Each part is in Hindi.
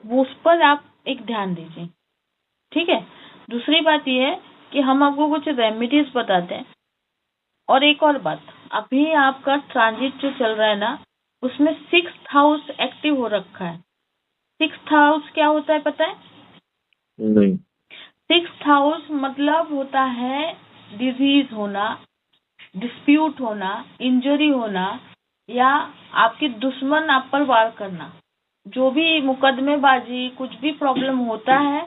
वो उस पर आप एक ध्यान दीजिए, ठीक है। दूसरी बात ये है कि हम आपको कुछ रेमेडीज बताते हैं। और एक और बात, अभी आपका ट्रांजिट जो चल रहा है ना, उसमें 6th हाउस एक्टिव हो रखा है। 6th हाउस क्या होता है पता है? नहीं। 6th हाउस मतलब होता है डिजीज होना, डिस्प्यूट होना, इंजरी होना, या आपके दुश्मन आप पर वार करना। जो भी मुकदमेबाजी, कुछ भी प्रॉब्लम होता है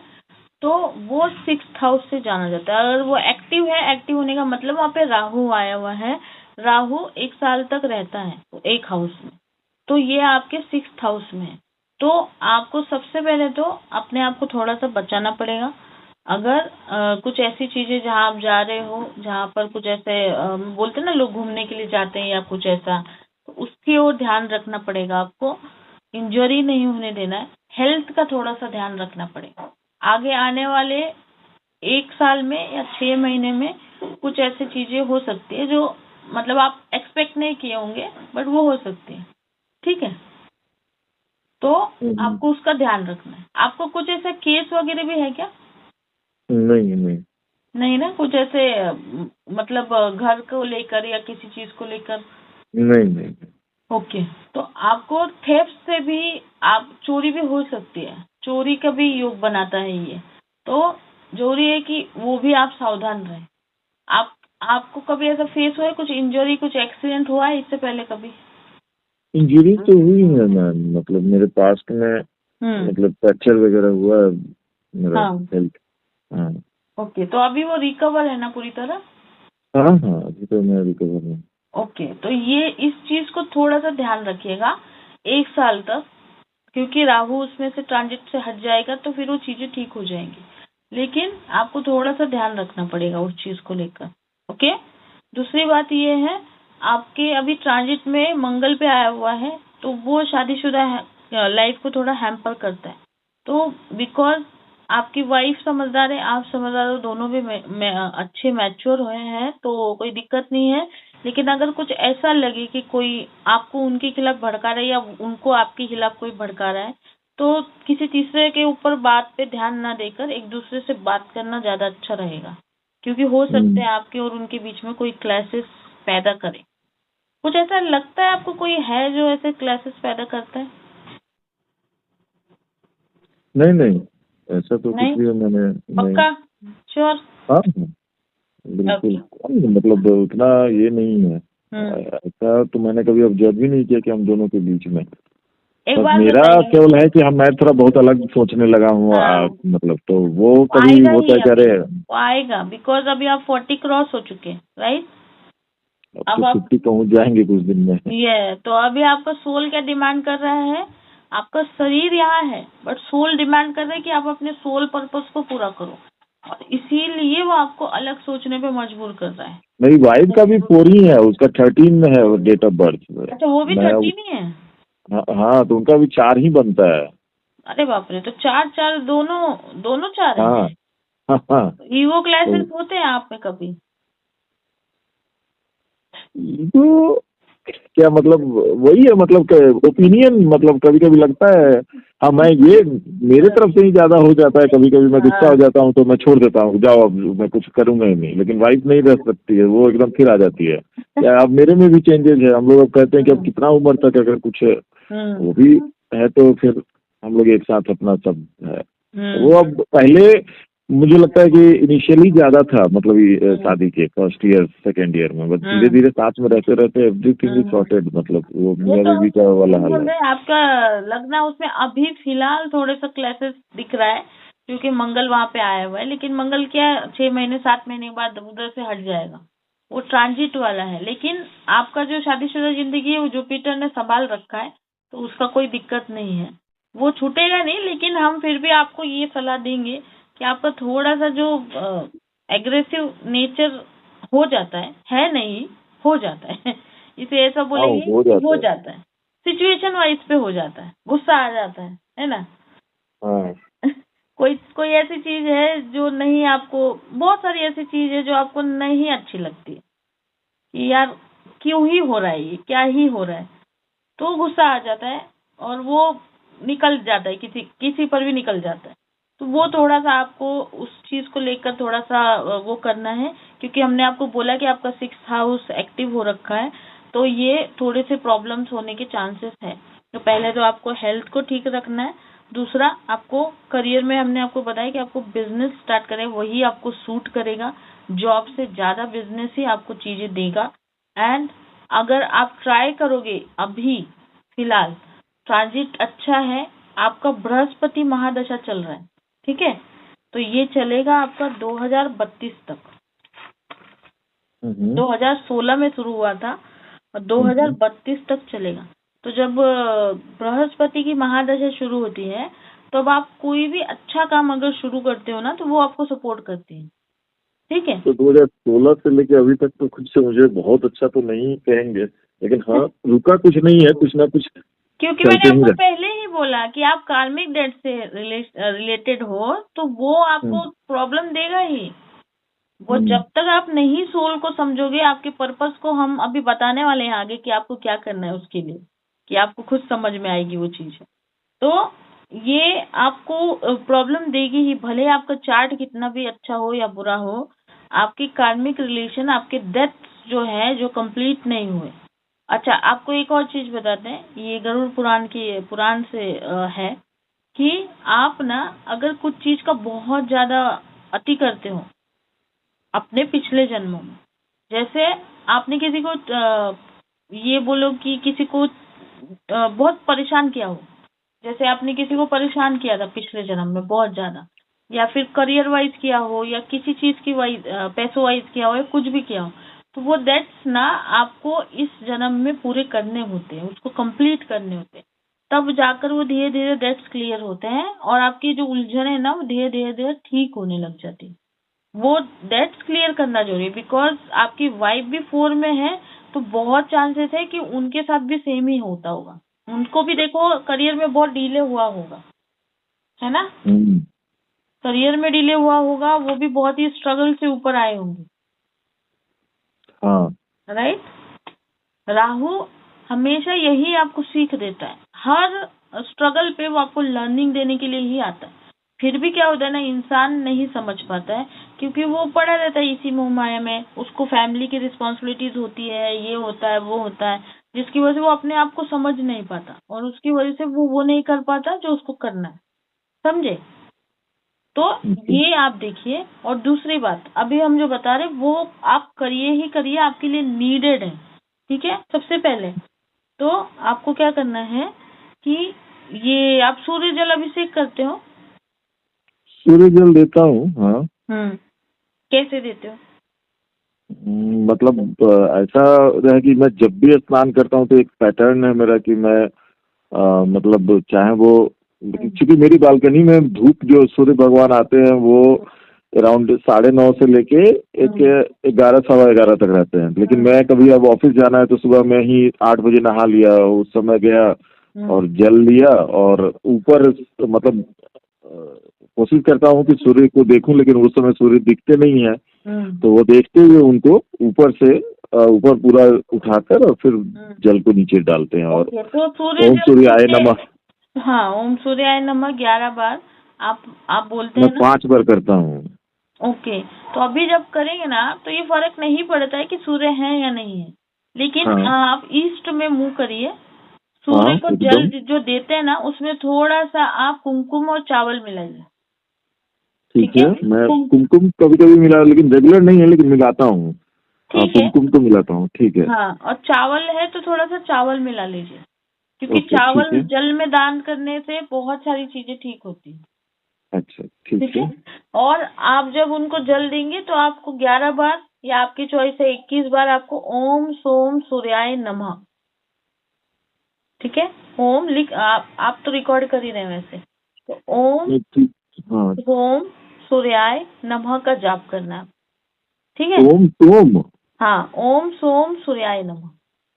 तो वो 6th हाउस से जाना जाता है। अगर वो एक्टिव है, एक्टिव होने का मतलब वहाँ पे राहु आया हुआ है। राहु 1 साल तक रहता है एक हाउस में, तो ये आपके 6th हाउस में है। तो आपको सबसे पहले तो अपने आप को थोड़ा सा बचाना पड़ेगा। अगर कुछ ऐसी चीजें जहाँ आप जा रहे हो, जहाँ पर कुछ ऐसे बोलते ना लोग घूमने के लिए जाते हैं या कुछ ऐसा, तो उसकी ओर ध्यान रखना पड़ेगा आपको। इंजरी नहीं होने देना है। हेल्थ का थोड़ा सा ध्यान रखना पड़ेगा। आगे आने वाले 1 साल में या 6 महीने में कुछ ऐसी चीजें हो सकती है जो मतलब आप एक्सपेक्ट नहीं किए होंगे, बट वो हो सकती है, ठीक है। तो आपको उसका ध्यान रखना है। आपको कुछ ऐसा केस वगैरह भी है क्या? नहीं नहीं नहीं ना, कुछ ऐसे मतलब घर को लेकर या किसी चीज को लेकर? नहीं नहीं। ओके। तो आपको थेफ्ट से भी, आप चोरी भी हो सकती है, चोरी का भी योग बनाता है ये। तो जरूरी है कि वो भी आप सावधान रहें। आप आपको कभी ऐसा फेस हुआ है, कुछ इंजरी, कुछ एक्सीडेंट हुआ है इससे पहले कभी? इंजरी तो हुई है मैम, मतलब मेरे पास्ट में मतलब फ्रैक्चर वगैरह हुआ है मेरा हाँ। हेल्थ। हाँ ओके, तो अभी वो रिकवर है ना पूरी तरह? हाँ हाँ, अभी तो मैं रिकवर हूँ। ओके, तो ये इस चीज को थोड़ा सा ध्यान रखिएगा 1 साल तक, क्योंकि राहु उसमें से ट्रांजिट से हट जाएगा तो फिर वो चीजें ठीक हो जाएंगी। लेकिन आपको थोड़ा सा ध्यान रखना पड़ेगा उस चीज को लेकर, ओके। दूसरी बात ये है, आपके अभी ट्रांजिट में मंगल पे आया हुआ है, तो वो शादीशुदा लाइफ को थोड़ा हैम्पर करता है। तो बिकॉज आपकी वाइफ समझदार है, आप समझदार हो, दोनों भी अच्छे मैच्योर हुए हैं, तो कोई दिक्कत नहीं है। लेकिन अगर कुछ ऐसा लगे कि कोई आपको उनके खिलाफ भड़का रहा है या उनको आपके खिलाफ कोई भड़का रहा है, तो किसी तीसरे के ऊपर बात पे ध्यान ना देकर एक दूसरे से बात करना ज्यादा अच्छा रहेगा। क्योंकि हो सकता है आपके और उनके बीच में कोई क्लैशेस पैदा करे। कुछ ऐसा लगता है आपको कोई है जो ऐसे क्लैशेस पैदा करता है? नहीं नहीं, ऐसा तो कुछ नहीं? भी मैंने नहीं। पक्का? श्योर? हाँ हाँ, बिल्कुल। मतलब उतना ये नहीं है, ऐसा तो मैंने कभी ऑब्जर्व भी नहीं किया कि हम दोनों के बीच में। एक बस बात मेरा बताइए। केवल है कि हम मैं थोड़ा बहुत अलग सोचने लगा हूँ, हाँ, मतलब तो वो कभी आएगा होता ही है क्या अभी, रे। वो आएगा बिकॉज अभी आप 40 क्रॉस हो चुके हैं, राइट? अब तो अब आप 50 पहुंच जाएंगे कुछ दिन में। ये तो अभी आपका सोल क्या डिमांड कर रहा है? आपका शरीर यहाँ है, बट सोल डिमांड कर रहा है कि आप अपने सोल पर्पस को पूरा करो, और इसीलिए वो आपको अलग सोचने पे मजबूर कर रहा है। मेरी वाइफ का भी 4 ही है, उसका 13 में है डेट ऑफ बर्थ। अच्छा, वो भी मैं 30 ही है? हाँ हाँ, तो उनका भी 4 ही बनता है। अरे बाप रे, तो 4 4 दोनों दोनों 4 है? हाँ हाँ हाँ। ईगो तो क्लैशेस होते हैं आप में कभी? तो क्या मतलब, वही है मतलब ओपिनियन, मतलब कभी कभी लगता है हाँ मैं ये मेरे तरफ से ही ज्यादा हो जाता है। कभी कभी मैं गुस्सा हो हाँ। जाता हूँ तो मैं छोड़ देता हूँ, जाओ अब मैं कुछ करूंगा ही नहीं। लेकिन वाइफ नहीं रह सकती है, वो एकदम फिर आ जाती है। क्या अब मेरे में भी चेंजेस है। हम लोग अब कहते हैं कि अब कितना उम्र तक अगर कुछ वो भी है तो फिर हम लोग एक साथ अपना सब है। वो अब पहले मुझे लगता है कि इनिशियली ज्यादा था, मतलब ये शादी के फर्स्ट ईयर सेकेंड ईयर में, बस धीरे धीरे साथ में रहते रहते एवरीथिंग इज सॉर्टेड। मतलब वो वो मियाँ तो बीवी का वाला हम हाल बोल है। रहे हैं आपका लगना उसमें अभी फिलहाल थोड़े सा क्लैशेस दिख रहा है, क्योंकि मंगल वहां पे आया हुआ है। लेकिन मंगल क्या है, 6 महीने 7 महीने के बाद उधर से हट जाएगा, वो ट्रांजिट वाला है। लेकिन आपका जो शादीशुदा जिंदगी है वो जुपिटर ने संभाल रखा है, तो उसका कोई दिक्कत नहीं है, वो छूटेगा नहीं। लेकिन हम फिर भी आपको ये सलाह देंगे कि आपका थोड़ा सा जो एग्रेसिव नेचर हो जाता है नहीं, हो जाता है इसे ऐसा हाँ बोलेंगे हो कि हो जाता है। जाता है, सिचुएशन वाइज पे हो जाता है, गुस्सा आ जाता है ना? हाँ कोई कोई ऐसी चीज है जो नहीं आपको, बहुत सारी ऐसी चीज है जो आपको नहीं अच्छी लगती कि यार क्यों ही हो रहा है, ये क्या ही हो रहा है, तो गुस्सा आ जाता है। और वो निकल जाता है, किसी पर भी निकल जाता है। तो वो थोड़ा सा आपको उस चीज को लेकर थोड़ा सा वो करना है, क्योंकि हमने आपको बोला कि आपका 6th हाउस एक्टिव हो रखा है, तो ये थोड़े से प्रॉब्लम्स होने के चांसेस है। तो पहले तो आपको हेल्थ को ठीक रखना है। दूसरा, आपको करियर में हमने आपको बताया कि आपको बिजनेस स्टार्ट करें, वही आपको सूट करेगा। जॉब से ज्यादा बिजनेस ही आपको चीजें देगा। एंड अगर आप ट्राई करोगे, अभी फिलहाल ट्रांजिट अच्छा है, आपका बृहस्पति महादशा चल रहा है, ठीक है, तो ये चलेगा आपका 2032 तक। 2016 में शुरू हुआ था और 2032 तक चलेगा। तो जब बृहस्पति की महादशा शुरू होती है, तो अब आप कोई भी अच्छा काम अगर शुरू करते हो ना, तो वो आपको सपोर्ट करती है, ठीक है। तो 2016 से लेके अभी तक तो खुद से मुझे बहुत अच्छा तो नहीं कहेंगे, लेकिन हाँ रुका कुछ नहीं है, कुछ ना कुछ क्योंकि मैंने आपको पहले ही बोला कि आप कार्मिक डेट से रिलेटेड हो, तो वो आपको प्रॉब्लम देगा ही। वो जब तक आप नहीं सोल को समझोगे, आपके पर्पस को हम अभी बताने वाले हैं आगे कि आपको क्या करना है उसके लिए, कि आपको खुद समझ में आएगी वो चीज। तो ये आपको प्रॉब्लम देगी ही, भले आपका चार्ट कितना भी अच्छा हो या बुरा हो। आपकी कार्मिक रिलेशन, आपके डेथ जो है, जो कंप्लीट नहीं हुए। अच्छा, आपको एक और चीज बताते हैं, ये गरुड़ पुराण से है कि आप ना अगर कुछ चीज का बहुत ज्यादा अति करते हो अपने पिछले जन्मों में, जैसे आपने किसी को ये बोलो कि किसी को बहुत परेशान किया हो, जैसे आपने किसी को परेशान किया था पिछले जन्म में बहुत ज्यादा, या फिर करियर वाइज किया हो, या किसी चीज की वाइज पैसों वाइज किया हो, या कुछ भी किया हो, तो वो डेट्स ना आपको इस जन्म में पूरे करने होते हैं, उसको कंप्लीट करने होते हैं। तब जाकर वो धीरे धीरे डेट्स क्लियर होते हैं और आपकी जो उलझन है ना, वो धीरे धीरे धीरे ठीक होने लग जाती है। वो डेट्स क्लियर करना जरूरी है, बिकॉज आपकी वाइफ भी 4 में है, तो बहुत चांसेस है कि उनके साथ भी सेम ही होता होगा। उनको भी देखो करियर में बहुत डिले हुआ होगा, है ना। करियर में डिले हुआ होगा, वो भी बहुत ही स्ट्रगल से ऊपर आए होंगे। राइट। राहु हमेशा यही आपको सीख देता है, हर स्ट्रगल पे वो आपको लर्निंग देने के लिए ही आता है। फिर भी क्या होता है ना, इंसान नहीं समझ पाता है, क्योंकि वो पड़ा रहता है इसी मोह माया में। उसको फैमिली की रिस्पॉन्सिबिलिटीज होती है, ये होता है, वो होता है, जिसकी वजह से वो अपने आप को समझ नहीं पाता, और उसकी वजह से वो नहीं कर पाता जो उसको करना है, समझे। तो ये आप देखिए। और दूसरी बात, अभी हम जो बता रहे वो आप करिए ही करिए, आपके लिए नीडेड है, ठीक है। सबसे पहले तो आपको क्या करना है कि ये आप सूर्य जल अभिषेक करते हो? सूर्य जल देता हूँ, हाँ। कैसे देते हो? मतलब ऐसा है कि मैं जब भी स्नान करता हूँ तो एक पैटर्न है मेरा कि मैं मतलब चाहे वो, क्योंकि मेरी बालकनी में धूप जो सूर्य भगवान आते हैं वो अराउंड 9:30 से लेके 11, 11:15 तक रहते हैं। लेकिन मैं कभी अब ऑफिस जाना है तो सुबह में ही 8 बजे नहा लिया, उस समय गया और जल लिया, और ऊपर मतलब कोशिश करता हूँ कि सूर्य को देखूं, लेकिन उस समय सूर्य दिखते नहीं है, तो वो देखते हुए उनको ऊपर से ऊपर पूरा उठाकर और फिर जल को नीचे डालते हैं। और ओम सूर्याय नमः, हाँ, ओम सूर्याय नमः 11 बार आप बोलते हैं ना? 5 बार करता हूँ। ओके, तो अभी जब करेंगे ना तो ये फर्क नहीं पड़ता है कि सूर्य है या नहीं है, लेकिन आप ईस्ट में मुंह करिए। सूर्य को जल जो देते हैं ना, उसमें थोड़ा सा आप कुमकुम और चावल मिलाइए। ठीक है, मैं कुमकुम कभी कभी मिला, लेकिन रेगुलर नहीं है, लेकिन मिलाता हूँ। कुमकुम तो मिलाता हूँ, ठीक है। हाँ, और चावल है तो थोड़ा सा चावल मिला लीजिए, क्योंकि चावल जल में दान करने से बहुत सारी चीजें ठीक होती है। अच्छा, ठीक है। और आप जब उनको जल देंगे तो आपको 11 बार, या आपकी चॉइस है 21 बार, आपको ओम सोम सूर्याय नमः, ठीक है। ओम लिख आप तो रिकॉर्ड कर ही रहे हैं वैसे, तो ओम सोम सूर्याय नमः का जाप करना है, ठीक है। ओम सोम, हाँ, ओम सोम सूर्याय नमः।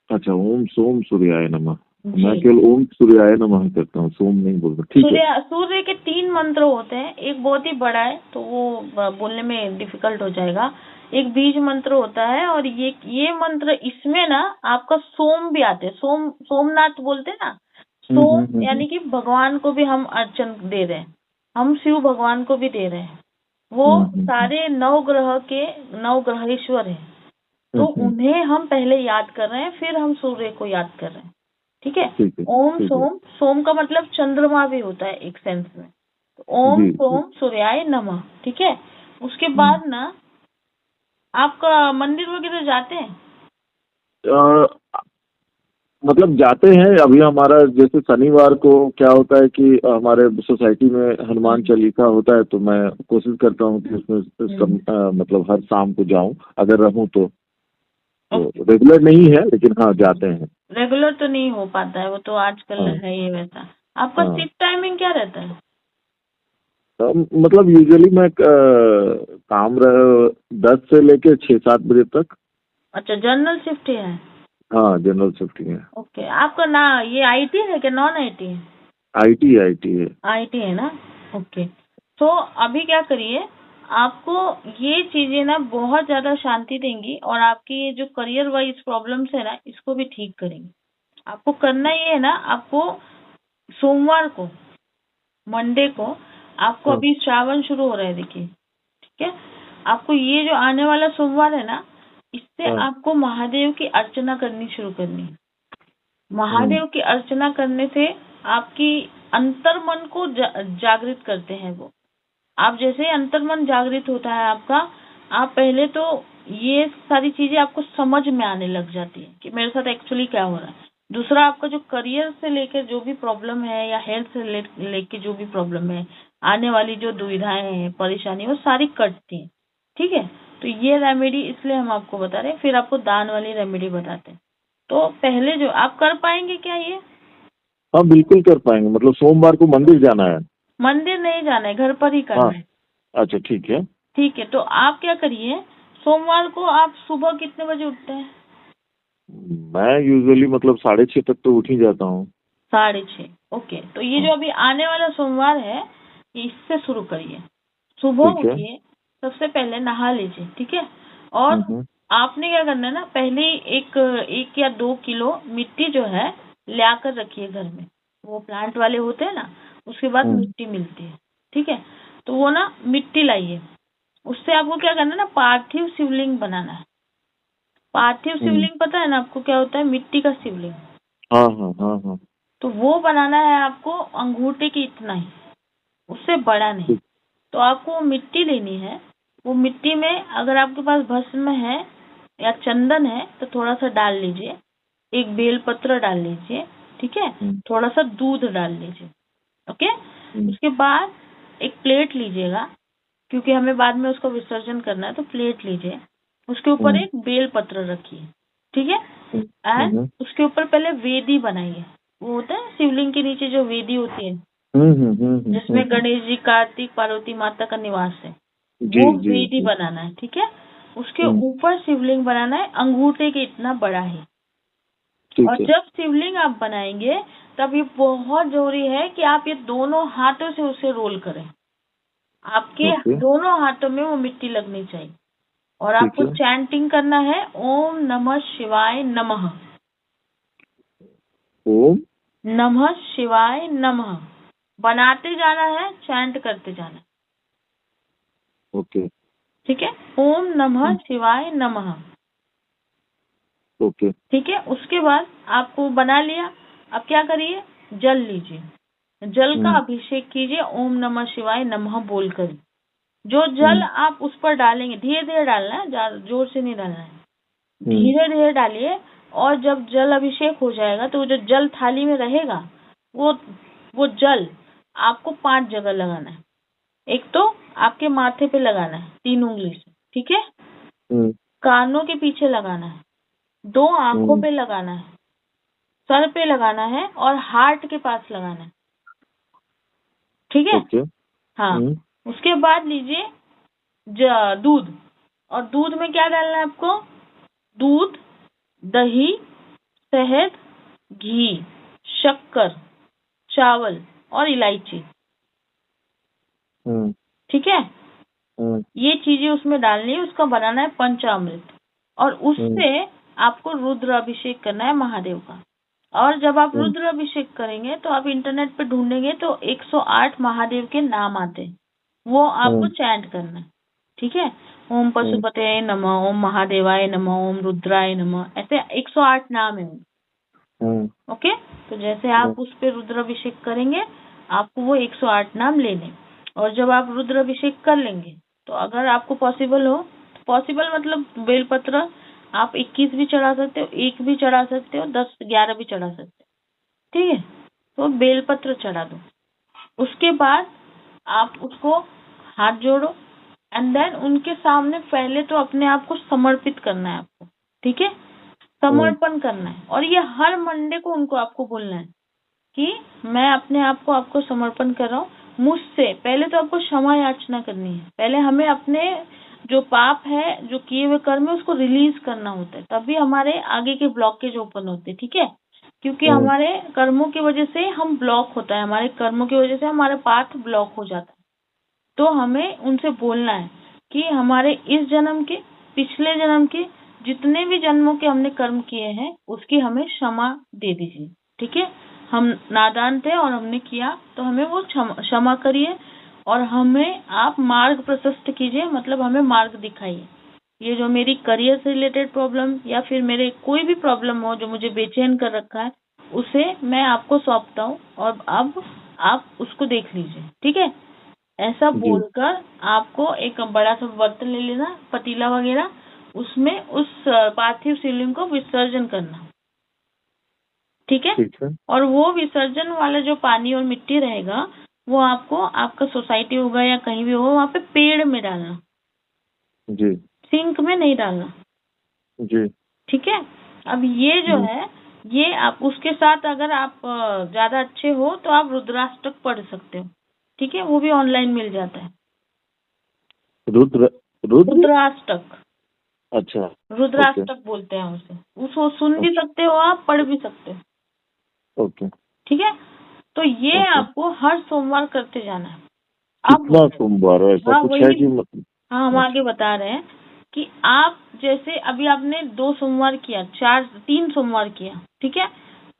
अच्छा, ओम सोम सूर्याय नमः। मैं केवल ओम सूर्याय नमः करता हूँ, सोम नहीं बोलता, ठीक है। सूर्य के 3 मंत्र होते हैं, एक बहुत ही बड़ा है तो वो बोलने में डिफिकल्ट हो जाएगा, एक बीज मंत्र होता है, और ये मंत्र, इसमें ना आपका सोम भी आते हैं, सोमनाथ बोलते हैं ना, सोम यानी कि भगवान को भी हम अर्चन दे रहे हैं, हम शिव भगवान को भी दे रहे हैं। वो सारे नवग्रहेश्वर है, तो उन्हें हम पहले याद कर रहे हैं, फिर हम सूर्य को याद कर रहे हैं। ठीक है। ओम सोम, सोम का मतलब चंद्रमा भी होता है एक सेंस में, तो ओम सोम सूर्याय नमः। ठीक है। उसके बाद ना आपका मंदिर वगैरह जाते हैं? मतलब जाते हैं। अभी हमारा जैसे शनिवार को क्या होता है कि हमारे सोसाइटी में हनुमान चालीसा होता है, तो मैं कोशिश करता हूँ कि उसमें मतलब हर शाम को जाऊं, अगर रहूं तो रेगुलर नहीं है, लेकिन हाँ जाते हैं। रेगुलर तो नहीं हो पाता है, वो तो आजकल है ही वैसा। आपका शिफ्ट टाइमिंग क्या रहता है? मतलब यूजुअली मैं काम 10 से लेके 6-7 बजे तक। अच्छा, जनरल शिफ्ट है? हाँ, जनरल शिफ्ट है। ओके। आपका ना ये आईटी है कि नॉन आईटी है? आईटी है। आईटी है ना। ओके। तो अभी क्या करिए, आपको ये चीजें ना बहुत ज्यादा शांति देंगी और आपकी ये जो करियर वाइज प्रॉब्लम्स है ना, इसको भी ठीक करेंगे। आपको करना ये है ना, आपको सोमवार को, मंडे को, आपको अभी श्रावण शुरू हो रहा है देखिए, ठीक है। आपको ये जो आने वाला सोमवार है ना, इससे आपको महादेव की अर्चना करनी शुरू करनी है। महादेव की अर्चना करने से आपकी अंतर्मन को जागृत करते हैं वो। आप जैसे ही अंतर्मन जागृत होता है आपका, आप पहले तो ये सारी चीजें आपको समझ में आने लग जाती है कि मेरे साथ एक्चुअली क्या हो रहा है। दूसरा, आपका जो करियर से लेकर जो भी प्रॉब्लम है या हेल्थ से लेकर जो भी प्रॉब्लम है, आने वाली जो दुविधाएं हैं, परेशानी, वो सारी कटती हैं। ठीक है। तो ये रेमेडी इसलिए हम आपको बता रहे हैं, फिर आपको दान वाली रेमेडी बताते हैं। तो पहले जो आप कर पाएंगे क्या ये? हाँ, बिल्कुल कर पाएंगे। मतलब सोमवार को मंदिर जाना है? मंदिर नहीं जाना है, घर पर ही करना है। अच्छा, ठीक है। ठीक है। तो आप क्या करिए, सोमवार को आप सुबह कितने बजे उठते हैं? मैं यूजुअली मतलब 6:30 तक तो उठ ही जाता हूँ। 6:30। ओके। तो ये जो अभी आने वाला सोमवार है, इससे शुरू करिए। सुबह उठिए, सबसे पहले नहा लीजिए। ठीक है। और आपने क्या करना है ना, पहले 1 या 2 किलो मिट्टी जो है ला कर रखिए घर में। वो प्लांट वाले होते हैं ना, उसके बाद मिट्टी मिलती है। ठीक है। तो वो ना मिट्टी लाइए। उससे आपको क्या करना है ना, पार्थिव शिवलिंग बनाना है। पार्थिव शिवलिंग पता है ना आपको क्या होता है? मिट्टी का शिवलिंग। हाँ। तो वो बनाना है आपको अंगूठे की इतना ही, उससे बड़ा नहीं। तो आपको मिट्टी लेनी है। वो मिट्टी में अगर आपके पास भस्म है या चंदन है तो थोड़ा सा डाल लीजिए, एक बेलपत्र डाल लीजिए। ठीक है। थोड़ा सा दूध डाल लीजिए। ओके। उसके बाद एक प्लेट लीजिएगा, क्योंकि हमें बाद में उसको विसर्जन करना है, तो प्लेट लीजिए, उसके ऊपर एक बेल पत्र रखिए। ठीक है। एंड उसके ऊपर पहले वेदी बनाइए। वो होता है शिवलिंग के नीचे जो वेदी होती है, जिसमें गणेश जी, कार्तिक, पार्वती माता का निवास है, वो वेदी बनाना है। ठीक है। उसके ऊपर शिवलिंग बनाना है, अंगूठे के इतना बड़ा है। और जब शिवलिंग आप बनाएंगे, तब ये बहुत जरूरी है कि आप ये दोनों हाथों से उसे रोल करें। आपके दोनों हाथों में वो मिट्टी लगनी चाहिए। और आपको चैंटिंग करना है, ओम नमः शिवाय नमः। ओम नमः शिवाय नमः बनाते जाना है, चैंट करते जाना है। ओके। ठीक है। ओम नमः शिवाय नमः। ओके। ठीक है। उसके बाद आपको बना लिया। अब क्या करिए, जल लीजिए, जल का अभिषेक कीजिए ओम नमः शिवाय नमः बोलकर। जो जल आप उस पर डालेंगे, धीरे धीरे डालना है, जोर से नहीं डालना है, धीरे धीरे डालिए। और जब जल अभिषेक हो जाएगा, तो जो जल थाली में रहेगा, वो जल आपको 5 जगह लगाना है। एक तो आपके माथे पे लगाना है 3 उंगली से। ठीक है। कानों के पीछे लगाना है, 2 आंखों पे लगाना है, सर पे लगाना है और हार्ट के पास लगाना है। ठीक है। हाँ। उसके बाद लीजिए दूध। और दूध में क्या डालना है आपको? दूध, दही, शहद, घी, शक्कर, चावल और इलायची। ठीक है। ये चीजें उसमें डालनी है, उसका बनाना है पंचामृत। और उससे आपको रुद्र अभिषेक करना है महादेव का। और जब आप रुद्र अभिषेक करेंगे तो आप इंटरनेट पे ढूंढेंगे तो 108 महादेव के नाम आते हैं, वो आपको चैंट करना है। ठीक है, ओम पशुपते नमः, ओम महादेवाय नमः, ओम रुद्राय नमः, ऐसे 108 नाम है। ओके, तो जैसे आप उस पे रुद्र अभिषेक करेंगे आपको वो 108 नाम लेने, और जब आप रुद्र अभिषेक कर लेंगे तो अगर आपको पॉसिबल हो, पॉसिबल मतलब बेलपत्र आप 21 भी चढ़ा सकते हो, 1 भी चढ़ा सकते हो, 10 11 भी चढ़ा सकते हो। ठीक है, तो बेलपत्र चढ़ा दो। उसके बाद आप उसको हाथ जोड़ो एंड देन उनके सामने पहले तो अपने आप को समर्पित करना है आपको। ठीक है, समर्पण करना है, और ये हर मंडे को उनको आपको बोलना है कि मैं अपने आप को आपको समर्पण कर रहा हूँ। मुझसे पहले तो आपको क्षमा याचना करनी है, पहले हमें अपने जो पाप है, जो किए हुए कर्म है, उसको रिलीज करना होता है, तभी हमारे आगे के ब्लॉकेज ओपन होते हैं। ठीक है, क्योंकि हमारे कर्मों की वजह से हम ब्लॉक होता है, हमारे कर्मों की वजह से हमारा पाथ ब्लॉक हो जाता है। तो हमें उनसे बोलना है कि हमारे इस जन्म के, पिछले जन्म के, जितने भी जन्मों के हमने कर्म किए हैं उसकी हमें क्षमा दे दीजिए। ठीक है, हम नादान थे और हमने किया, तो हमें वो क्षमा करिए और हमें आप मार्ग प्रशस्त कीजिए, मतलब हमें मार्ग दिखाइए। ये जो मेरी करियर से रिलेटेड प्रॉब्लम या फिर मेरे कोई भी प्रॉब्लम हो जो मुझे बेचैन कर रखा है, उसे मैं आपको सौंपता हूँ और अब आप उसको देख लीजिए। ठीक है, ऐसा बोलकर आपको एक बड़ा सा बर्तन ले लेना, पतीला वगैरह, उसमें उस पार्थिव शिवलिंग को विसर्जन करना। ठीक है, और वो विसर्जन वाला जो पानी और मिट्टी रहेगा वो आपको, आपका सोसाइटी होगा या कहीं भी हो, वहाँ पे पेड़ में डालना जी, सिंक में नहीं डालना जी। ठीक है, अब ये जो है, ये आप उसके साथ अगर आप ज्यादा अच्छे हो तो आप रुद्राष्टक पढ़ सकते हो। ठीक है, वो भी ऑनलाइन मिल जाता है। रुद्राष्टक, अच्छा, रुद्राष्टक बोलते हैं उसे, उसको सुन भी सकते हो आप, पढ़ भी सकते हो। ओके, ठीक है, तो ये आपको हर सोमवार करते जाना है। कितना सोमवार है, ऐसा कुछ है कि मतलब? हाँ, हम आगे बता रहे हैं कि आप जैसे अभी आपने 2 सोमवार किया, 3 सोमवार किया। ठीक है,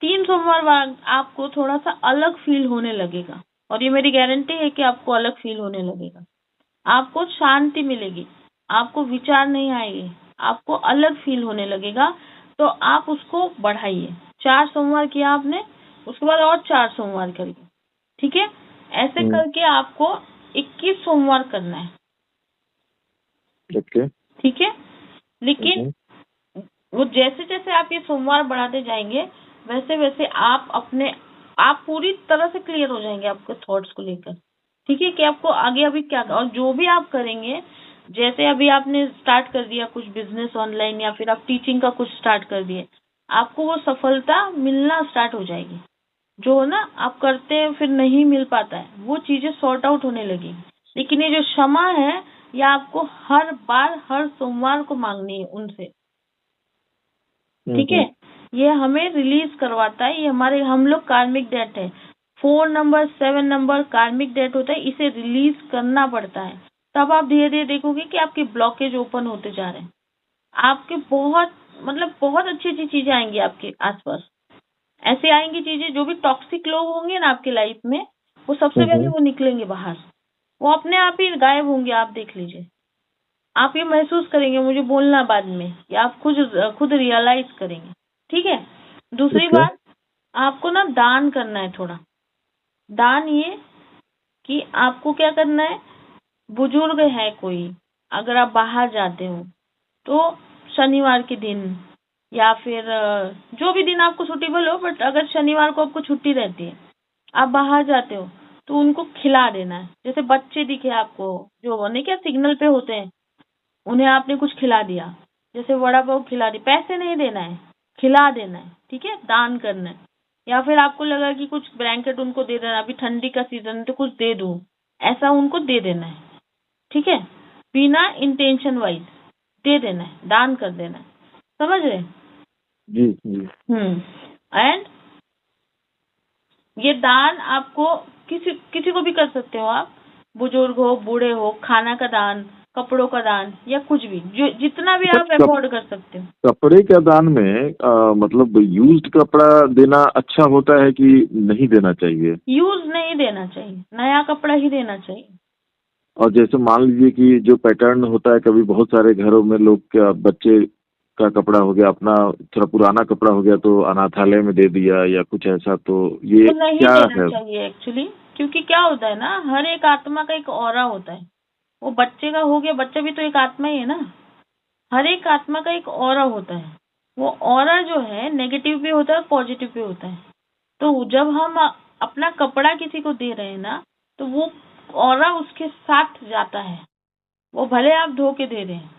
3 सोमवार बाद आपको थोड़ा सा अलग फील होने लगेगा, और ये मेरी गारंटी है कि आपको अलग फील होने लगेगा। आपको शांति मिलेगी, आपको विचार नहीं आएंगे, आपको अलग फील होने लगेगा, तो आप उसको बढ़ाइए। 4 सोमवार किया आपने, उसके बाद और 4 सोमवार करिए। ठीक है, ऐसे करके आपको 21 सोमवार करना है। ठीक है, लेकिन वो जैसे जैसे आप ये सोमवार बढ़ाते जाएंगे वैसे वैसे आप पूरी तरह से क्लियर हो जाएंगे आपके थॉट्स को लेकर। ठीक है, कि आपको आगे अभी क्या, और जो भी आप करेंगे, जैसे अभी आपने स्टार्ट कर दिया कुछ बिजनेस ऑनलाइन या फिर आप टीचिंग का कुछ स्टार्ट कर दिए, आपको वो सफलता मिलना स्टार्ट हो जाएगी। जो ना आप करते हैं फिर नहीं मिल पाता है, वो चीजें सॉर्ट आउट होने लगी। लेकिन ये जो क्षमा है, ये आपको हर बार हर सोमवार को मांगनी है उनसे। ठीक है, ये हमें रिलीज करवाता है, ये हमारे, हम लोग कार्मिक डेट है, 4 नंबर 7 नंबर कार्मिक डेट होता है, इसे रिलीज करना पड़ता है। तब आप धीरे धीरे देखोगे कि आपके ब्लॉकेज ओपन होते जा रहे हैं, आपके बहुत बहुत अच्छी अच्छी चीजें आएंगी आपके आसपास। ऐसे आएंगी चीजें, जो भी टॉक्सिक लोग होंगे ना आपके लाइफ में, वो सबसे पहले वो निकलेंगे बाहर, वो अपने आप ही गायब होंगे। आप देख लीजिए, आप ये महसूस करेंगे, मुझे बोलना बाद में, या आप खुद रियलाइज करेंगे। ठीक है, दूसरी बात, आपको ना दान करना है थोड़ा। दान ये कि आपको क्या करना है, बुजुर्ग है कोई, अगर आप बाहर जाते हो तो शनिवार के दिन या फिर जो भी दिन आपको सुटेबल हो, बट अगर शनिवार को आपको छुट्टी रहती है, आप बाहर जाते हो, तो उनको खिला देना है। जैसे बच्चे दिखे आपको, जो नहीं क्या सिग्नल पे होते हैं, उन्हें आपने कुछ खिला दिया, जैसे वड़ा पाव खिला दी, पैसे नहीं देना है, खिला देना है। ठीक है, दान करना है। या फिर आपको लगा कि कुछ ब्लैंकेट उनको दे देना, अभी ठंडी का सीजन है तो कुछ दे दूं, ऐसा उनको दे देना है। ठीक है, बिना इंटेंशन वाइज दे देना है, दान कर देना है। समझ रहे? जी जी। एंड ये दान आपको किसी को भी कर सकते हो आप, बुजुर्ग हो, बूढ़े हो, खाना का दान, कपड़ों का दान या कुछ भी, जो जितना भी आप अफोर्ड कर सकते हो। कपड़े का दान में मतलब यूज्ड कपड़ा देना अच्छा होता है कि नहीं देना चाहिए? यूज नहीं देना चाहिए, नया कपड़ा ही देना चाहिए। और जैसे मान लीजिए कि जो पैटर्न होता है, कभी बहुत सारे घरों में लोग क्या बच्चे का कपड़ा हो गया, अपना थोड़ा पुराना कपड़ा हो गया तो अनाथालय में दे दिया या कुछ ऐसा, तो ये वो नहीं क्या देना है? चाहिए एक्चुअली, क्योंकि क्या होता है ना, हर एक आत्मा का एक ऑरा होता है। वो बच्चे का हो गया, बच्चा भी तो एक आत्मा ही है ना। हर एक आत्मा का एक ऑरा होता है। वो ऑरा जो है नेगेटिव भी होता है और पॉजिटिव भी होता है। तो जब हम अपना कपड़ा किसी को दे रहे हैं ना, तो वो ऑरा उसके साथ जाता है, वो भले आप धो के दे रहे हैं,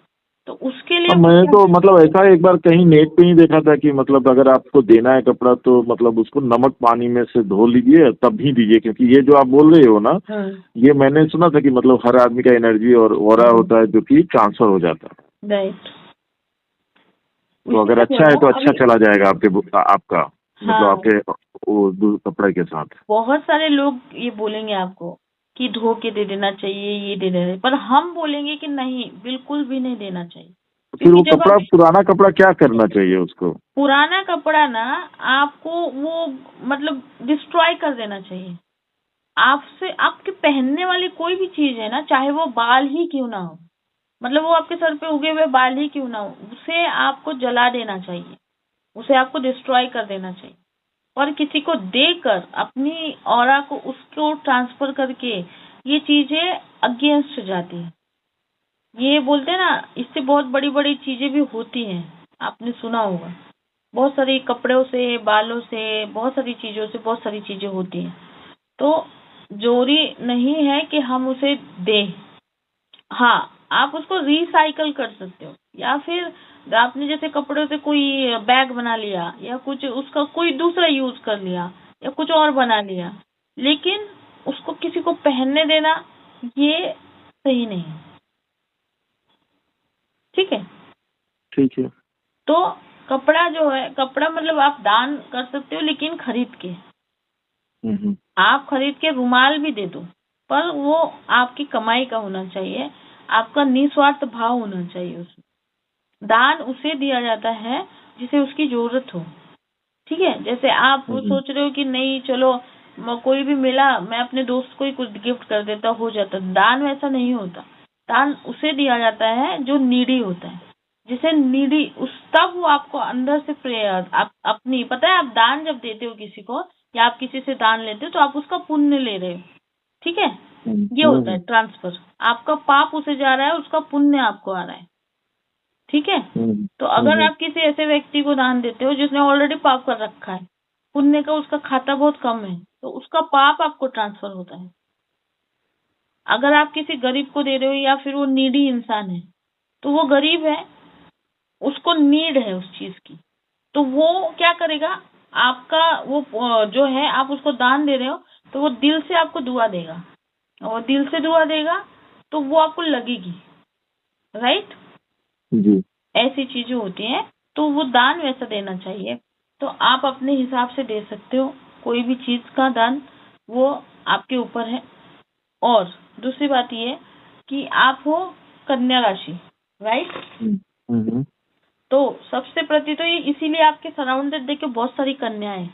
तो उसके लिए मैं तो मतलब ऐसा एक बार कहीं नेट पे ही देखा था कि मतलब अगर आपको देना है कपड़ा तो मतलब उसको नमक पानी में से धो लीजिए तब भी दीजिए, क्योंकि ये जो आप बोल रहे हो ना, ये मैंने सुना था कि मतलब हर आदमी का एनर्जी और ऑरा होता है जो कि ट्रांसफर हो जाता है। राइट। तो अगर अच्छा है तो अच्छा चला जाएगा आपका मतलब आपके वो कपड़े के साथ। बहुत सारे लोग ये बोलेंगे आपको कि धो के दे देना चाहिए, ये दे देना, पर हम बोलेंगे कि नहीं, बिल्कुल भी नहीं देना चाहिए। फिर वो कपड़ा, पुराना कपड़ा क्या करना चाहिए उसको? पुराना कपड़ा ना आपको वो मतलब डिस्ट्रॉय कर देना चाहिए। आपसे आपके पहनने वाली कोई भी चीज है ना, चाहे वो बाल ही क्यों ना हो, मतलब वो आपके सर पे उगे हुए बाल ही क्यों ना हो, उसे आपको जला देना चाहिए, उसे आपको डिस्ट्रॉय कर देना चाहिए। और किसी को देकर अपनी ऑरा को उसको ट्रांसफर करके ये चीजें अगेंस्ट जाती है। ये बोलते हैं ना, इससे बहुत बड़ी बड़ी चीजें भी होती हैं, आपने सुना होगा। बहुत सारी कपड़ों से, बालों से, बहुत सारी चीजों से बहुत सारी चीजें होती हैं। तो जरूरी नहीं है कि हम उसे दें। हाँ, आप उसको रिसाइकल कर सकते हो, या फिर आपने जैसे कपड़ों से कोई बैग बना लिया या कुछ उसका कोई दूसरा यूज कर लिया या कुछ और बना लिया, लेकिन उसको किसी को पहनने देना ये सही नहीं है। ठीक है? ठीक है। तो कपड़ा जो है, कपड़ा मतलब आप दान कर सकते हो, लेकिन खरीद के। आप खरीद के रुमाल भी दे दो, पर वो आपकी कमाई का होना चाहिए, आपका निस्वार्थ भाव होना चाहिए उसमें। दान उसे दिया जाता है जिसे उसकी जरूरत हो। ठीक है? जैसे आप सोच रहे हो कि नहीं चलो कोई भी मिला, मैं अपने दोस्त को ही कुछ गिफ्ट कर देता, हो जाता। दान वैसा नहीं होता। दान उसे दिया जाता है जो नीडी होता है, जिसे नीडी उस तब वो आपको अंदर से प्रेयर अपनी, पता है, आप दान जब देते हो किसी को या आप किसी से दान लेते हो तो आप उसका पुण्य ले रहे हो। ठीक है? ये होता है ट्रांसफर। आपका पाप उसे जा रहा है, उसका पुण्य आपको आ रहा है। ठीक है? तो अगर आप किसी ऐसे व्यक्ति को दान देते हो जिसने ऑलरेडी पाप कर रखा है, पुण्य का उसका खाता बहुत कम है, तो उसका पाप आपको ट्रांसफर होता है। अगर आप किसी गरीब को दे रहे हो या फिर वो नीडी इंसान है, तो वो गरीब है, उसको नीड है उस चीज की, तो वो क्या करेगा, आपका वो जो है, आप उसको दान दे रहे हो तो वो दिल से आपको दुआ देगा, और दिल से दुआ देगा तो वो आपको लगेगी। राइट जी। ऐसी चीजें होती हैं, तो वो दान वैसा देना चाहिए। तो आप अपने हिसाब से दे सकते हो कोई भी चीज का दान, वो आपके ऊपर है। और दूसरी बात ये कि आप हो कन्या राशि, राइट। तो सबसे प्रति तो ये इसीलिए आपके सराउंडेड देखिए बहुत सारी कन्याएं,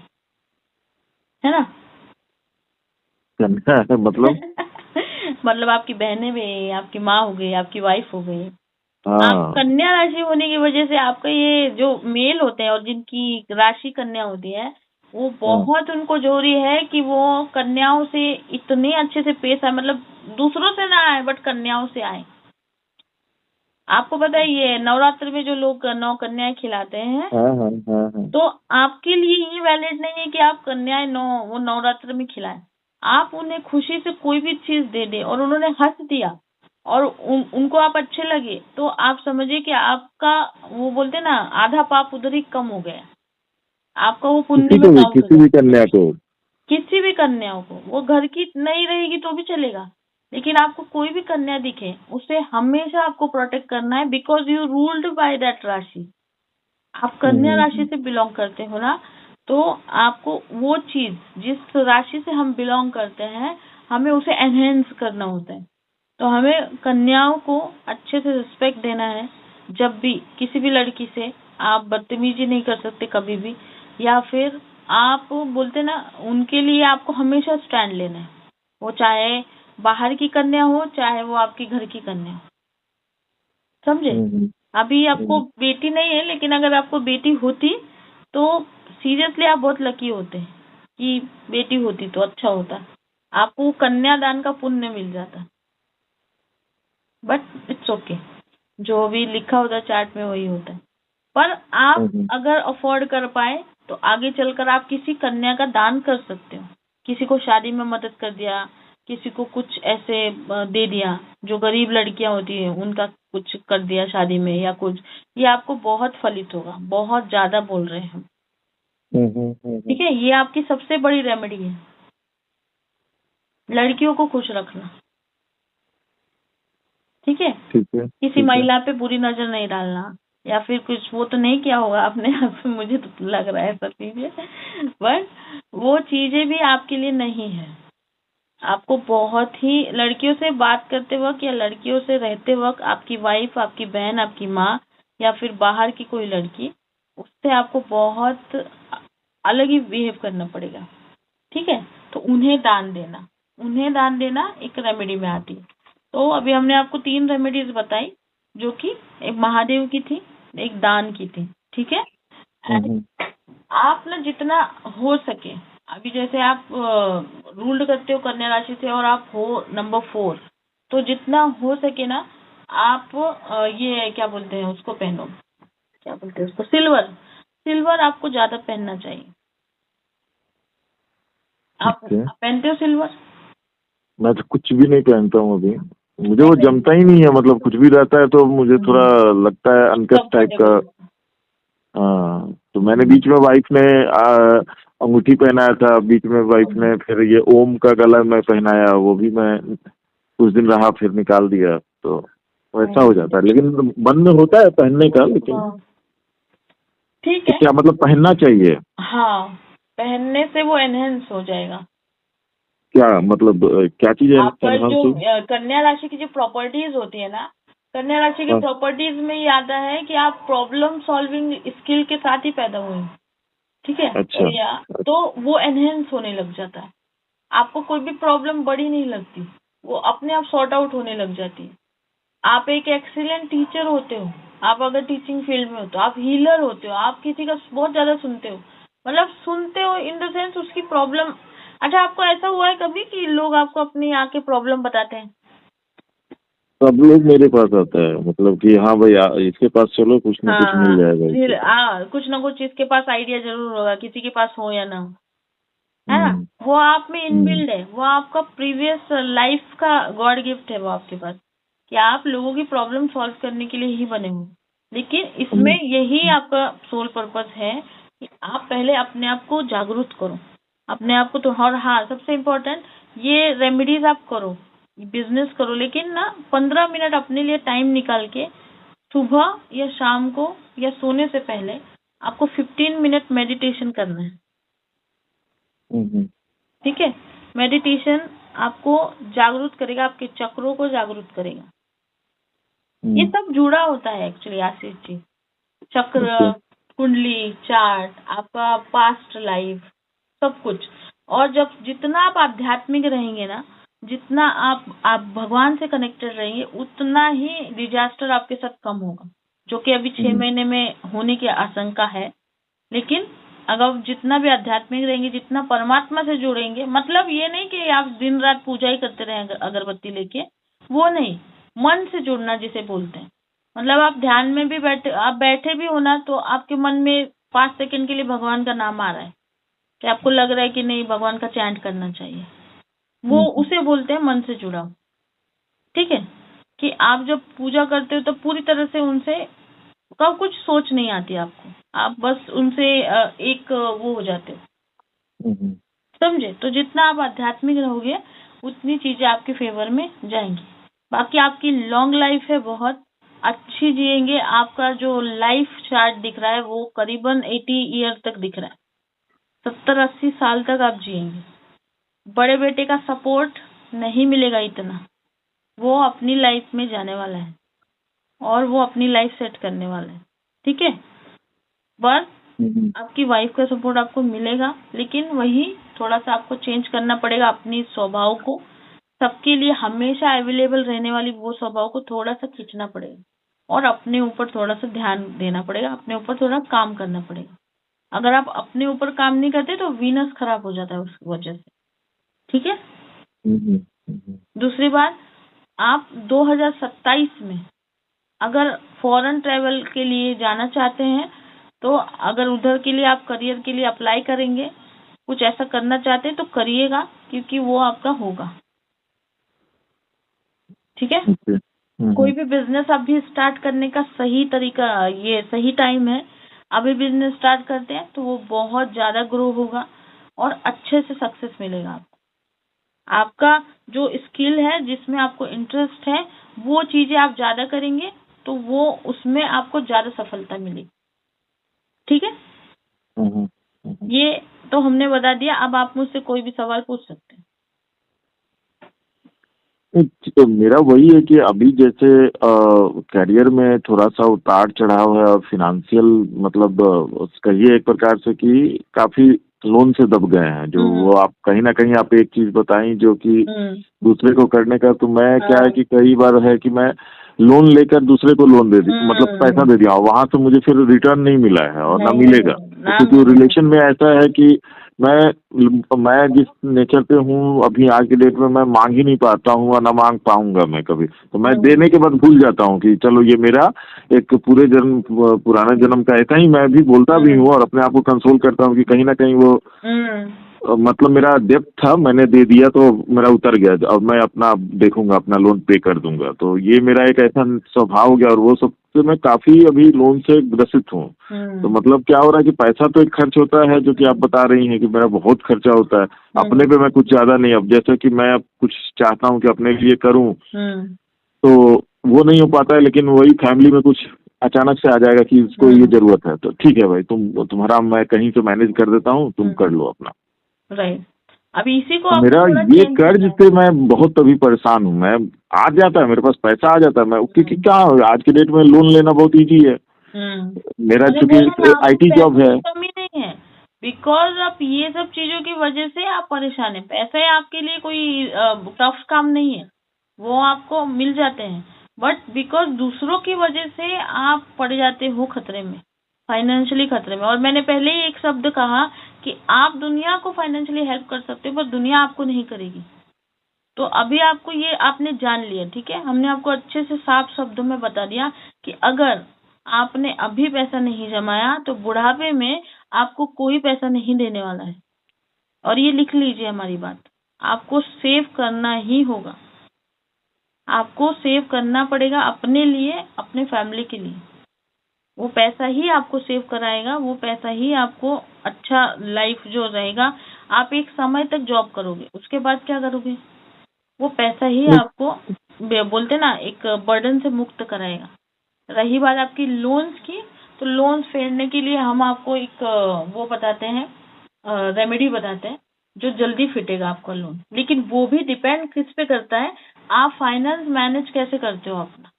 है ना। कन्या मतलब मतलब आपकी बहनें भी, आपकी माँ हो गई, आपकी वाइफ हो गई। आप कन्या राशि होने की वजह से आपका ये जो मेल होते हैं और जिनकी राशि कन्या होती है, वो बहुत उनको जरूरी है कि वो कन्याओं से इतने अच्छे से पेश आए, मतलब दूसरों से ना आए बट कन्याओं से आए। आपको पता है ये नवरात्र में जो लोग 9 कन्याएं खिलाते हैं, तो आपके लिए ये वैलिड नहीं है कि आप कन्याएं वो नवरात्र में खिलाएं। आप उन्हें खुशी से कोई भी चीज दे दे और उन्होंने हंस दिया और उनको आप अच्छे लगे, तो आप समझिए कि आपका वो बोलते ना आधा पाप उधर ही कम हो गया, आपका वो पुण्य में काउंट हो गया। किसी भी कन्या को, किसी भी कन्याओं को, वो घर की नहीं रहेगी तो भी चलेगा, लेकिन आपको कोई भी कन्या दिखे उसे हमेशा आपको प्रोटेक्ट करना है, because you ruled by that राशि। आप कन्या राशि से बिलोंग करते हो ना, तो आपको वो चीज जिस राशि से हम बिलोंग करते हैं, हमें उसे एनहेंस करना होता है। तो हमें कन्याओं को अच्छे से रिस्पेक्ट देना है। जब भी किसी भी लड़की से आप बदतमीजी नहीं कर सकते कभी भी, या फिर आप बोलते ना, उनके लिए आपको हमेशा स्टैंड लेना है। वो चाहे बाहर की कन्या हो, चाहे वो आपके घर की कन्या हो, समझे। अभी आपको बेटी नहीं है, लेकिन अगर आपको बेटी होती तो सीरियसली आप बहुत लकी होते कि बेटी होती तो अच्छा होता, आपको कन्यादान का पुण्य मिल जाता। बट इट्स ओके, जो भी लिखा होता है चार्ट में वही होता है। पर आप अगर अफोर्ड कर पाए तो आगे चलकर आप किसी कन्या का दान कर सकते हो। किसी को शादी में मदद कर दिया, किसी को कुछ ऐसे दे दिया, जो गरीब लड़कियां होती है उनका कुछ कर दिया शादी में या कुछ, ये आपको बहुत फलित होगा। बहुत ज्यादा बोल रहे हैं हम, ठीक है। ये आपकी सबसे बड़ी रेमेडी है, लड़कियों को खुश रखना, ठीक है। किसी महिला पे बुरी नजर नहीं डालना, या फिर कुछ वो तो नहीं किया होगा आपने, मुझे तो लग रहा है सब चीजें, बट वो चीजें भी आपके लिए नहीं है। आपको बहुत ही लड़कियों से बात करते वक्त या लड़कियों से रहते वक्त, आपकी वाइफ, आपकी बहन, आपकी माँ, या फिर बाहर की कोई लड़की, उससे आपको बहुत अलग ही बिहेव करना पड़ेगा, ठीक है। तो उन्हें दान देना एक रेमेडी में आती है। तो अभी हमने आपको 3 रेमेडीज बताई, जो कि एक महादेव की थी, एक दान की थी, ठीक है। आप ना जितना हो सके, अभी जैसे आप रूल्ड करते हो कन्या राशि से और आप हो नंबर 4, तो जितना हो सके ना आप ये क्या बोलते हैं उसको पहनो, क्या बोलते हैं उसको, सिल्वर आपको ज्यादा पहनना चाहिए। आप पहनते हो सिल्वर? मैं तो कुछ भी नहीं पहनता हूँ अभी, मुझे वो जमता ही नहीं है। मतलब कुछ भी रहता है तो मुझे थोड़ा लगता है अनकस टाइप का। हाँ, तो मैंने बीच में वाइफ ने अंगूठी पहनाया था, बीच में वाइफ ने फिर ये ओम का गला में पहनाया, वो भी मैं कुछ दिन रहा फिर निकाल दिया, तो वैसा हो जाता है। लेकिन मन में होता है पहनने का, लेकिन ठीक है। क्या मतलब पहनना चाहिए? हाँ, पहनने से वो एनहेंस हो जाएगा। क्या मतलब क्या चीज है? आपका जो कन्या राशि की जो प्रॉपर्टीज होती है ना, कन्या राशि की प्रॉपर्टीज में ये आता है कि आप प्रॉब्लम सॉल्विंग स्किल के साथ ही पैदा हुए, ठीक है। अच्छा। तो वो एनहेंस होने लग जाता है, आपको कोई भी प्रॉब्लम बड़ी नहीं लगती, वो अपने आप सॉर्ट आउट होने लग जाती है। आप एक एक्सीलेंट टीचर होते हो, आप अगर टीचिंग फील्ड में हो तो आप हीलर होते हो, आप किसी का बहुत ज्यादा सुनते हो, मतलब सुनते हो इन द सेंस उसकी प्रॉब्लम। अच्छा, आपको ऐसा हुआ है कभी कि लोग आपको अपनी आके प्रॉब्लम बताते हैं? सब लोग मेरे पास आता है, मतलब कि हाँ भाई इसके पास चलो, कुछ ना कुछ मिल जाएगा। कुछ ना कुछ इसके पास आइडिया जरूर होगा, किसी के पास हो या ना हो, है ना। वो आप में इनबिल्ड है, वो आपका प्रीवियस लाइफ का गॉड गिफ्ट है वो आपके पास, कि आप लोगों की प्रॉब्लम सॉल्व करने के लिए ही बने हो। लेकिन इसमें यही आपका सोल पर्पस है कि आप पहले अपने आप को जागरूक करो, अपने आप को तो। और हाँ, सबसे इम्पोर्टेंट, ये रेमेडीज आप करो, बिजनेस करो, लेकिन ना 15 मिनट अपने लिए टाइम निकाल के सुबह या शाम को या सोने से पहले आपको 15 मिनट मेडिटेशन करना है, ठीक है। मेडिटेशन आपको जागरूक करेगा, आपके चक्रों को जागरूक करेगा। ये सब जुड़ा होता है एक्चुअली आशीष जी, चक्र, कुंडली, चार्ट, आपका पास्ट लाइफ, सब कुछ। और जब जितना आप आध्यात्मिक रहेंगे ना, जितना आप भगवान से कनेक्टेड रहेंगे, उतना ही डिजास्टर आपके साथ कम होगा, जो कि अभी 6 महीने में होने की आशंका है। लेकिन अगर जितना भी आध्यात्मिक रहेंगे, जितना परमात्मा से जुड़ेंगे, मतलब ये नहीं कि आप दिन रात पूजा ही करते रहें अगरबत्ती लेके, वो नहीं, मन से जुड़ना जिसे बोलते हैं। मतलब आप ध्यान में भी बैठे भी हो ना, तो आपके मन में 5 सेकंड के लिए भगवान का नाम आ रहा है, कि आपको लग रहा है कि नहीं भगवान का चैंट करना चाहिए, वो उसे बोलते हैं मन से जुड़ा, ठीक है। कि आप जब पूजा करते हो तो पूरी तरह से उनसे कब कुछ सोच नहीं आती आपको, आप बस उनसे एक वो हो जाते हो, समझे। तो जितना आप आध्यात्मिक रहोगे, उतनी चीजें आपके फेवर में जाएंगी। बाकी आपकी लॉन्ग लाइफ है, बहुत अच्छी जिएंगे। आपका जो लाइफ चार्ट दिख रहा है वो करीबन 80 ईयर तक दिख रहा है, 70-80 साल तक आप जिएंगे। बड़े बेटे का सपोर्ट नहीं मिलेगा इतना, वो अपनी लाइफ में जाने वाला है और वो अपनी लाइफ सेट करने वाला है, ठीक है। बस आपकी वाइफ का सपोर्ट आपको मिलेगा, लेकिन वही थोड़ा सा आपको चेंज करना पड़ेगा अपनी स्वभाव को। सबके लिए हमेशा अवेलेबल रहने वाली वो स्वभाव को थोड़ा सा खींचना पड़ेगा और अपने ऊपर थोड़ा सा ध्यान देना पड़ेगा, अपने ऊपर थोड़ा काम करना पड़ेगा। अगर आप अपने ऊपर काम नहीं करते तो वीनस खराब हो जाता है उस वजह से, ठीक है। दूसरी बात, आप 2027 में अगर फॉरेन ट्रेवल के लिए जाना चाहते हैं तो अगर उधर के लिए आप करियर के लिए अप्लाई करेंगे, कुछ ऐसा करना चाहते हैं तो करिएगा, क्योंकि वो आपका होगा, ठीक है। कोई भी बिजनेस अभी स्टार्ट करने का सही तरीका, ये सही टाइम है। अभी बिजनेस स्टार्ट करते हैं तो वो बहुत ज्यादा ग्रो होगा और अच्छे से सक्सेस मिलेगा आपको। आपका जो स्किल है, जिसमें आपको इंटरेस्ट है, वो चीजें आप ज्यादा करेंगे तो वो उसमें आपको ज्यादा सफलता मिलेगी, ठीक है। ये तो हमने बता दिया। अब आप मुझसे कोई भी सवाल पूछ सकते हैं। तो मेरा वही है कि अभी जैसे करियर में थोड़ा सा उतार चढ़ाव है और फिनेंशियल मतलब कहिए एक प्रकार से कि काफी लोन से दब गए हैं, जो वो आप कहीं ना कहीं आप एक चीज बताई जो कि दूसरे को करने का, तो मैं क्या है कि कई बार है कि मैं लोन लेकर दूसरे को लोन दे दी, मतलब पैसा दे दिया, वहां से मुझे फिर रिटर्न नहीं मिला है और ना मिलेगा, क्योंकि रिलेशन में ऐसा है कि मैं जिस नेचर पे हूँ अभी आज के डेट में मैं मांग ही नहीं पाता हूँ और ना मांग पाऊंगा मैं कभी। तो मैं देने के बाद भूल जाता हूँ कि चलो ये मेरा एक पूरे जन्म पुराने जन्म का ऐसा ही मैं भी बोलता भी हूँ और अपने आप को कंसोल करता हूँ कि कहीं ना कहीं वो मतलब मेरा डेप्थ था, मैंने दे दिया तो मेरा उतर गया, अब मैं अपना देखूंगा, अपना लोन पे कर दूंगा। तो ये मेरा एक ऐसा स्वभाव हो गया और वो सब से मैं काफी अभी लोन से ग्रसित हूँ। तो मतलब क्या हो रहा है कि पैसा तो एक खर्च होता है जो कि आप बता रही हैं कि मेरा बहुत खर्चा होता है अपने पे, मैं कुछ ज्यादा नहीं। अब जैसे कि मैं अब कुछ चाहता हूँ कि अपने लिए करूँ तो वो नहीं हो पाता है, लेकिन वही फैमिली में कुछ अचानक से आ जाएगा कि इसको ये जरूरत है, तो ठीक है भाई तुम्हारा मैं कहीं से मैनेज कर देता हूँ, तुम कर लो अपना। राइट। अभी इसी को मेरा ये कर्ज से मैं बहुत अभी परेशान हूँ। मैं आ जाता है मेरे पास पैसा आ जाता है, मैं क्योंकि क्या आज के डेट में लोन लेना बहुत इजी है। मेरा चूंकि IT जॉब है, कमी नहीं है, बिकॉज आप ये सब चीजों की वजह से आप परेशान है। पैसे आपके लिए कोई टफ काम नहीं है, वो आपको मिल जाते हैं, बट बिकॉज दूसरों की वजह से आप पड़ जाते हो खतरे में, फाइनेंशियली खतरे में। और मैंने पहले ही एक शब्द कहा कि आप दुनिया को फाइनेंशियली हेल्प कर सकते हो पर दुनिया आपको नहीं करेगी। तो अभी आपको ये आपने जान लिया, ठीक है। हमने आपको अच्छे से साफ शब्दों में बता दिया कि अगर आपने अभी पैसा नहीं जमाया तो बुढ़ापे में आपको कोई पैसा नहीं देने वाला है। और ये लिख लीजिए हमारी बात, आपको सेव करना ही होगा, आपको सेव करना पड़ेगा अपने लिए, अपने फैमिली के लिए। वो पैसा ही आपको सेव कराएगा, वो पैसा ही आपको अच्छा लाइफ जो रहेगा। आप एक समय तक जॉब करोगे, उसके बाद क्या करोगे? वो पैसा ही आपको बोलते ना एक बर्डन से मुक्त कराएगा। रही बात आपकी लोन्स की, तो लोन्स फेरने के लिए हम आपको एक वो बताते हैं, रेमेडी बताते हैं जो जल्दी फिटेगा आपका लोन। लेकिन वो भी डिपेंड किस पे करता है, आप फाइनेंस मैनेज कैसे करते हो अपना।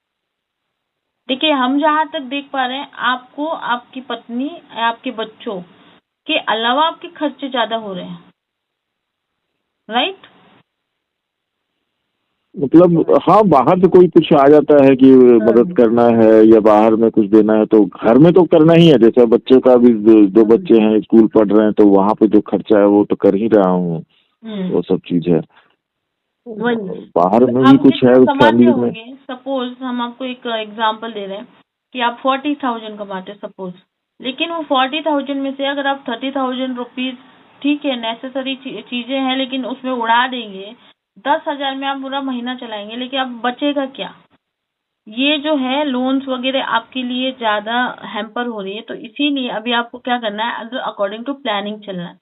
देखिए, हम जहाँ तक देख पा रहे हैं, आपको आपकी पत्नी, आपके बच्चों के अलावा आपके खर्चे ज्यादा हो रहे हैं, राइट? मतलब हाँ, बाहर से कोई कुछ आ जाता है कि मदद करना है या बाहर में कुछ देना है तो घर में तो करना ही है। जैसे बच्चों का भी दो बच्चे हैं, स्कूल पढ़ रहे हैं, तो वहाँ पे जो खर्चा है वो तो कर ही रहा हूँ, वो सब चीज है। बाहर में भी कुछ है फैमिली में। सपोज हम आपको एक एग्जांपल दे रहे हैं कि आप 40,000 कमाते सपोज, लेकिन वो 40,000 में से अगर आप 30,000 रुपीज, ठीक है नेसेसरी चीजें हैं, लेकिन उसमें उड़ा देंगे, 10,000 में आप पूरा महीना चलाएंगे, लेकिन अब बचेगा क्या? ये जो है लोन्स वगैरह आपके लिए ज्यादा हैम्पर हो रही है। तो इसीलिए अभी आपको क्या करना है, अकॉर्डिंग टू प्लानिंग चलना है।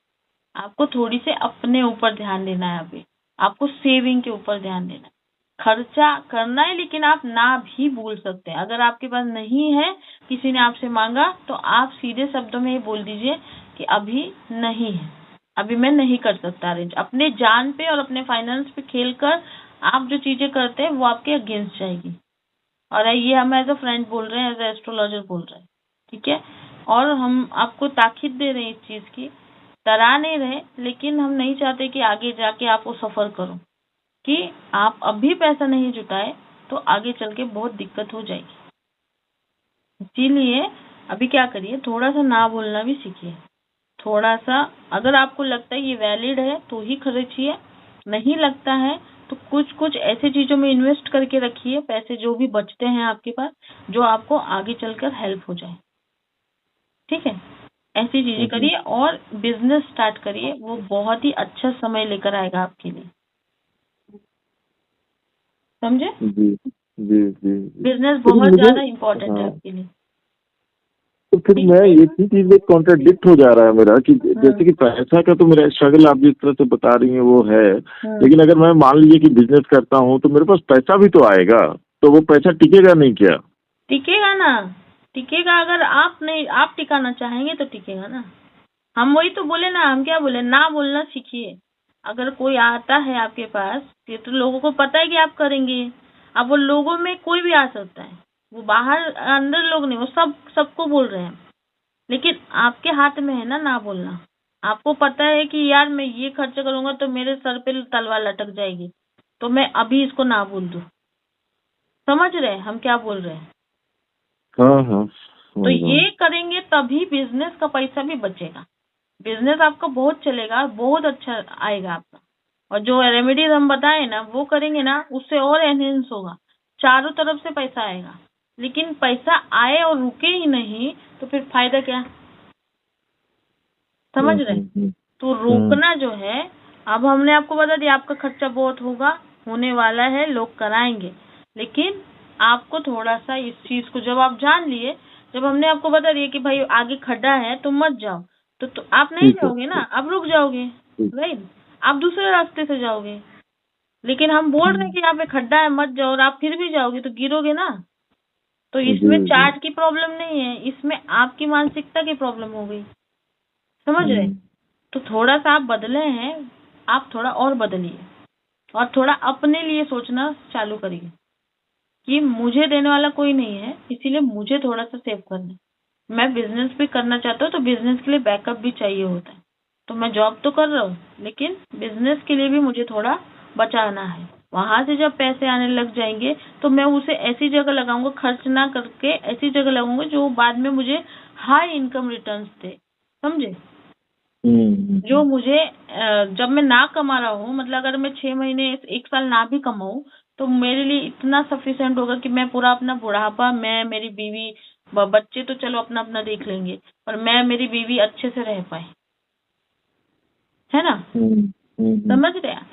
आपको थोड़ी से अपने ऊपर ध्यान देना है, अभी आपको सेविंग के ऊपर ध्यान देना है। खर्चा करना है, लेकिन आप ना भी भूल सकते हैं। अगर आपके पास नहीं है, किसी ने आपसे मांगा, तो आप सीधे शब्दों में ये बोल दीजिए कि अभी नहीं है, अभी मैं नहीं कर सकता अरेंज। अपने जान पे और अपने फाइनेंस पे खेलकर आप जो चीजें करते हैं वो आपके अगेंस्ट जाएगी। और ये हम एज अ फ्रेंड बोल रहे हैं, एज अ एस्ट्रोलॉजर बोल रहे हैं, ठीक है। और हम आपको ताकीद दे रहे हैं इस चीज की, डरा नहीं रहे, लेकिन हम नहीं चाहते कि आगे जाके आप वो सफर करो, कि आप अभी पैसा नहीं जुटाए तो आगे चल के बहुत दिक्कत हो जाएगी। इसीलिए अभी क्या करिए, थोड़ा सा ना बोलना भी सीखिए। थोड़ा सा अगर आपको लगता है ये वैलिड है तो ही खरीदिए, नहीं लगता है तो कुछ कुछ ऐसी चीजों में इन्वेस्ट करके रखिए, पैसे जो भी बचते हैं आपके पास, जो आपको आगे चलकर हेल्प हो जाए, ठीक है। ऐसी चीजें करिए और बिजनेस स्टार्ट करिए, वो बहुत ही अच्छा समय लेकर आएगा आपके लिए, समझे। जी जी जी। बिजनेस फिर बहुत मुझे, ज्यादा इम्पोर्टेंट है हाँ, आपके लिए। तो फिर मैं एक ही चीज में कॉन्ट्राडिक्ट हो जा रहा है मेरा कि जैसे कि पैसा का तो मेरा स्ट्रगल आप जिस तरह से बता रही हैं वो है, लेकिन अगर मैं मान लीजिए कि बिजनेस करता हूँ तो मेरे पास पैसा भी तो आएगा, तो वो पैसा टिकेगा नहीं क्या? टिकेगा ना, टिकेगा। अगर आप नहीं, आप टिकाना चाहेंगे तो टिकेगा ना। हम वही तो बोले ना, हम क्या बोले, ना बोलना सीखिए। अगर कोई आता है आपके पास, ये तो लोगों को पता है कि आप करेंगे। अब वो लोगों में कोई भी आ सकता है, वो बाहर अंदर लोग नहीं, वो सबको बोल रहे हैं, लेकिन आपके हाथ में है ना बोलना। आपको पता है कि यार मैं ये खर्च करूंगा तो मेरे सर पे तलवार लटक जाएगी, तो मैं अभी इसको ना बोल दूं। समझ रहे हैं हम क्या बोल रहे हैं। हाँ हाँ, तो ये करेंगे तभी बिजनेस का पैसा भी बचेगा, बिजनेस आपका बहुत चलेगा, बहुत अच्छा आएगा आपका। और जो रेमेडीज हम बताए ना वो करेंगे ना, उससे और एनहेंस होगा, चारों तरफ से पैसा आएगा। लेकिन पैसा आए और रुके ही नहीं तो फिर फायदा क्या, समझ रहे। तो रोकना जो है, अब हमने आपको बता दिया आपका खर्चा बहुत होगा, होने वाला है, लोग कराएंगे, लेकिन आपको थोड़ा सा इस चीज को जब आप जान लिए, जब हमने आपको बता दिया कि भाई आगे खड्डा है तो मत जाओ, तो आप नहीं जाओगे ना, आप रुक जाओगे, राइट, आप दूसरे रास्ते से जाओगे। लेकिन हम बोल रहे हैं कि यहाँ पे खड्डा है मत जाओ, और आप फिर भी जाओगे तो गिरोगे ना। तो इसमें चार्ट की प्रॉब्लम नहीं है, इसमें आपकी मानसिकता की प्रॉब्लम हो गई, समझ रहे। तो थोड़ा सा आप बदले हैं, आप थोड़ा और बदलिए, और थोड़ा अपने लिए सोचना चालू करिए कि मुझे देने वाला कोई नहीं है, इसीलिए मुझे थोड़ा सा सेव करना है। मैं बिजनेस भी करना चाहता हूँ तो बिजनेस के लिए बैकअप भी चाहिए होता है। तो मैं जॉब तो कर रहा हूँ, लेकिन बिजनेस के लिए भी मुझे थोड़ा बचाना है। वहां से जब पैसे आने लग जाएंगे तो मैं उसे ऐसी जगह लगाऊंगा, खर्च ना करके ऐसी जगह लगाऊंगा जो बाद में मुझे हाई इनकम रिटर्न्स दे, समझे। जो मुझे जब मैं ना कमा रहा हूँ, मतलब अगर मैं 6 महीने 1 साल ना भी कमाऊं तो मेरे लिए इतना सफिशिएंट होगा कि मैं पूरा अपना बुढ़ापा, मैं, मेरी बीवी, बच्चे तो चलो अपना अपना देख लेंगे, पर मैं, मेरी बीवी अच्छे से रह पाए, है ना। समझ रहे हैं?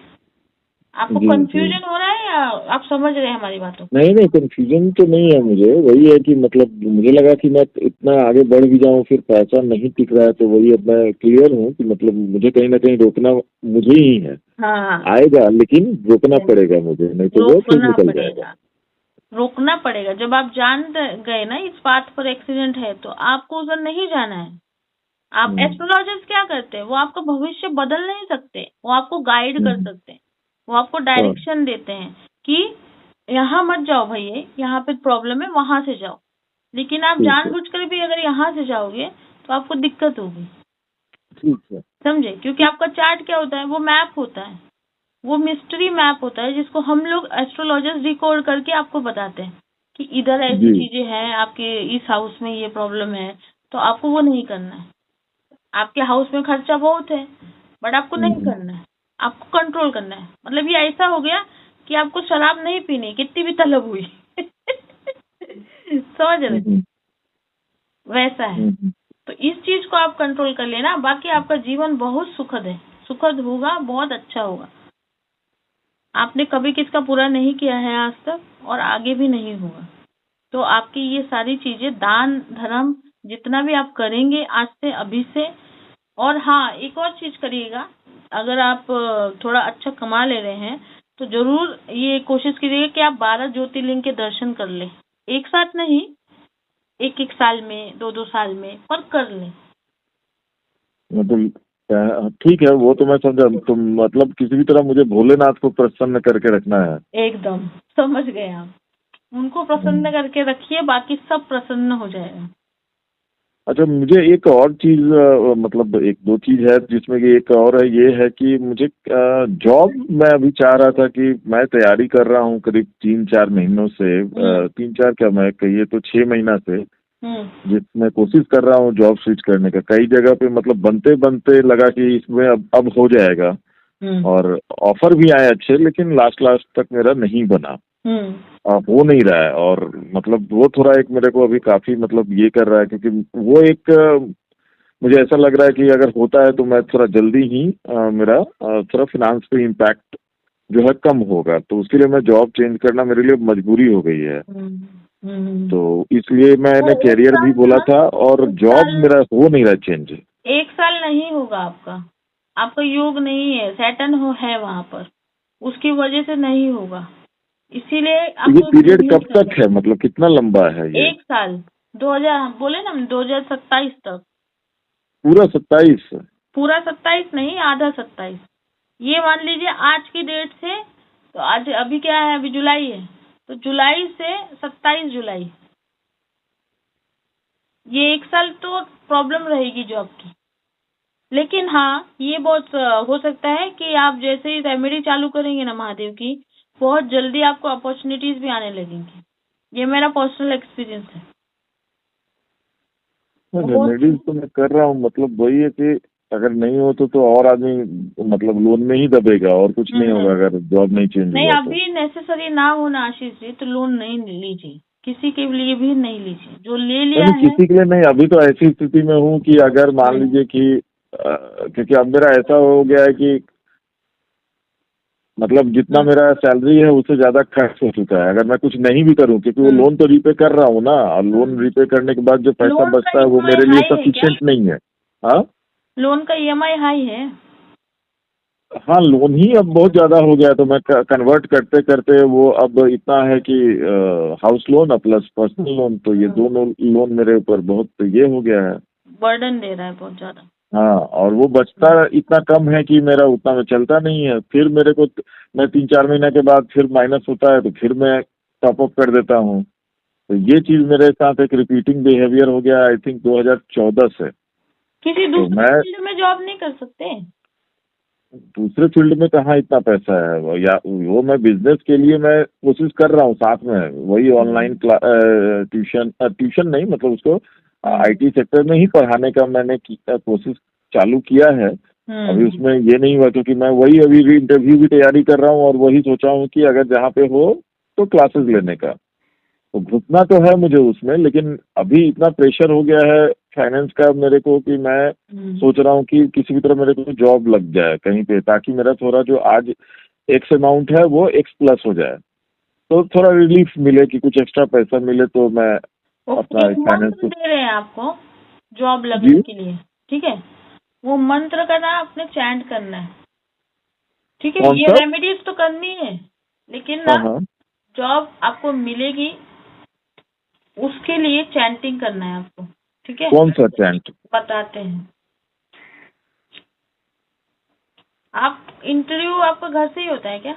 आपको कंफ्यूजन हो रहा है या आप समझ रहे हैं हमारी बातों को? नहीं, कंफ्यूजन तो नहीं है मुझे, वही है कि मतलब मुझे लगा कि मैं इतना आगे बढ़ भी जाऊं फिर पैसा नहीं टिक रहा है, तो वही अब मैं क्लियर हूँ कि मतलब मुझे कहीं ना कहीं रोकना मुझे ही है। हाँ, आएगा लेकिन रोकना पड़ेगा मुझे, नहीं तो वो फिर निकल जाएगा। रोकना पड़ेगा। जब आप जान गए ना इस बात पर एक्सीडेंट है, तो आपको उधर नहीं जाना है। आप एस्ट्रोलॉजर्स क्या करते हैं, वो आपका भविष्य बदल नहीं सकते, वो आपको गाइड कर सकते हैं, वो आपको डायरेक्शन देते हैं कि यहाँ मत जाओ भैया, यहाँ पे प्रॉब्लम है, वहां से जाओ। लेकिन आप जानबूझकर भी अगर यहाँ से जाओगे तो आपको दिक्कत होगी, समझे। क्योंकि आपका चार्ट क्या होता है, वो मैप होता है, वो मिस्ट्री मैप होता है, जिसको हम लोग एस्ट्रोलॉजर्स डिकोड करके आपको बताते हैं कि इधर ऐसी चीजें हैं, आपके इस हाउस में ये प्रॉब्लम है। तो आपको वो नहीं करना है। आपके हाउस में खर्चा बहुत है, बट आपको नहीं करना है, आपको कंट्रोल करना है। मतलब ये ऐसा हो गया कि आपको शराब नहीं पीनी, कितनी भी तलब हुई समझ रहे, वैसा है। तो इस चीज को आप कंट्रोल कर लेना, बाकी आपका जीवन बहुत सुखद है, सुखद होगा, बहुत अच्छा होगा। आपने कभी किसका बुरा नहीं किया है आज तक, और आगे भी नहीं होगा। तो आपकी ये सारी चीजें, दान धर्म जितना भी आप करेंगे आज से, अभी से। और हाँ, एक और चीज करिएगा, अगर आप थोड़ा अच्छा कमा ले रहे हैं तो जरूर ये कोशिश कीजिएगा कि आप 12 ज्योतिर्लिंग के दर्शन कर लें। एक साथ नहीं, 1-1 साल में, 2-2 साल में, पर कर लें। मतलब ठीक है, वो तो मैं समझा। तुम मतलब किसी भी तरह मुझे भोलेनाथ को प्रसन्न करके रखना है। एकदम समझ गए आप, उनको प्रसन्न करके रखिए, बाकी सब प्रसन्न हो जाएगा। अच्छा, मुझे एक और चीज मतलब एक दो चीज है जिसमें कि एक और है, ये है कि मुझे जॉब मैं अभी चाह रहा था कि मैं तैयारी कर रहा हूँ करीब 3-4 महीनों से, 3-4 क्या, मैं कहिए तो 6 महीना से, जिसमें कोशिश कर रहा हूँ जॉब स्विच करने का। कई जगह पे मतलब बनते बनते लगा कि इसमें अब हो जाएगा, और ऑफर भी आए अच्छे, लेकिन लास्ट लास्ट तक मेरा नहीं बना, हो नहीं रहा है। और मतलब वो थोड़ा एक मेरे को अभी काफी मतलब ये कर रहा है, क्योंकि वो एक मुझे ऐसा लग रहा है कि अगर होता है तो मैं थोड़ा जल्दी ही मेरा थोड़ा फिनांस पे इम्पैक्ट जो है कम होगा, तो उसके लिए मैं जॉब चेंज करना मेरे लिए मजबूरी हो गई है। तो इसलिए मैंने तो कैरियर भी बोला था, और जॉब मेरा हो नहीं रहा चेंज। 1 साल नहीं होगा आपका, आपका योग नहीं है, सैटर्न है वहाँ पर, उसकी वजह से नहीं होगा, इसीलिए ये आपको पीरियड कब तक है, मतलब कितना लंबा है ये? 1 साल, 2000 बोले ना, 2027 तक। पूरा 27? पूरा 27 नहीं, आधा 27। ये मान लीजिए आज की डेट से, तो आज अभी क्या है, अभी जुलाई है, तो जुलाई से 27 जुलाई, ये 1 साल तो प्रॉब्लम रहेगी जॉब की। लेकिन हाँ, ये बहुत हो सकता है कि आप जैसे ही रेमेडी चालू करेंगे ना महादेव की, बहुत जल्दी आपको अपॉर्चुनिटीज भी आने लगेंगी। ये मेरा पर्सनल एक्सपीरियंस है। रेमेडीज तो मैं कर रहा हूँ, मतलब वही है कि अगर नहीं हो तो और आदमी मतलब लोन में ही दबेगा, और कुछ नहीं होगा अगर जॉब नहीं चेंज नहीं, हुआ तो। अभी नेसेसरी ना हो ना आशीष जी, तो लोन नहीं लीजिए, किसी के लिए भी नहीं लीजिए, जो ले लिया नहीं, है। किसी के लिए नहीं, अभी तो ऐसी स्थिति में हूँ कि अगर मान लीजिए कि क्योंकि अब मेरा ऐसा हो गया है कि मतलब जितना मेरा सैलरी है उससे ज्यादा खर्च हो चुका है, अगर मैं कुछ नहीं भी करूं, क्योंकि वो लोन तो रीपे कर रहा हूँ ना, और लोन रीपे करने के बाद जो पैसा लोन का बचता है वो EMI मेरे लिए हाई है क्या? सफिशिएंट नहीं है। हाँ, लोन का EMI हाई है? हाँ, लोन ही अब बहुत ज्यादा हो गया, तो मैं कन्वर्ट करते करते वो अब इतना है कि house loan plus personal loan, तो ये दोनों लोन मेरे ऊपर बहुत ये हो गया है, बर्डन दे रहा है बहुत ज्यादा। हाँ। और वो बचता इतना कम है कि मेरा उतना में चलता नहीं है, फिर मेरे को मैं 3-4 महीने के बाद फिर माइनस होता है तो फिर मैं टॉप अप कर देता हूँ। तो ये चीज मेरे साथ एक रिपीटिंग बिहेवियर हो गया, आई थिंक 2014 से। किसी तो दूसरे मैं फील्ड में जॉब नहीं कर सकते? दूसरे फील्ड में कहाँ इतना पैसा है, या वो मैं बिजनेस के लिए मैं कोशिश कर रहा हूँ साथ में, वही ऑनलाइन ट्यूशन ट्यूशन नहीं, मतलब उसको IT सेक्टर में ही पढ़ाने का मैंने कोशिश चालू किया है। अभी उसमें ये नहीं हुआ, क्योंकि मैं वही अभी भी इंटरव्यू की तैयारी कर रहा हूँ, और वही सोचा हूँ कि अगर जहाँ पे हो तो क्लासेस लेने का, तो घुसना तो है मुझे उसमें, लेकिन अभी इतना प्रेशर हो गया है फाइनेंस का मेरे को कि मैं सोच रहा हूँ कि किसी भी तरह मेरे को जॉब लग जाए कहीं पे, ताकि मेरा थोड़ा जो आज एक्स अमाउंट है वो एक्स प्लस हो जाए, तो थोड़ा रिलीफ मिले कि कुछ एक्स्ट्रा पैसा मिले, तो मैं अपना फाइनेंस मंत्र दे रहे हैं आपको जॉब जी लगने के लिए, ठीक है? वो मंत्र का ना आपने चैंट करना है, ठीक है? कौन ये सा? रेमेडीज तो करनी है, लेकिन ना हाँ हाँ, जॉब आपको मिलेगी, उसके लिए चैंटिंग करना है आपको, ठीक है? कौन सा चैंट? बताते हैं। आप इंटरव्यू आपका घर से ही होता है क्या?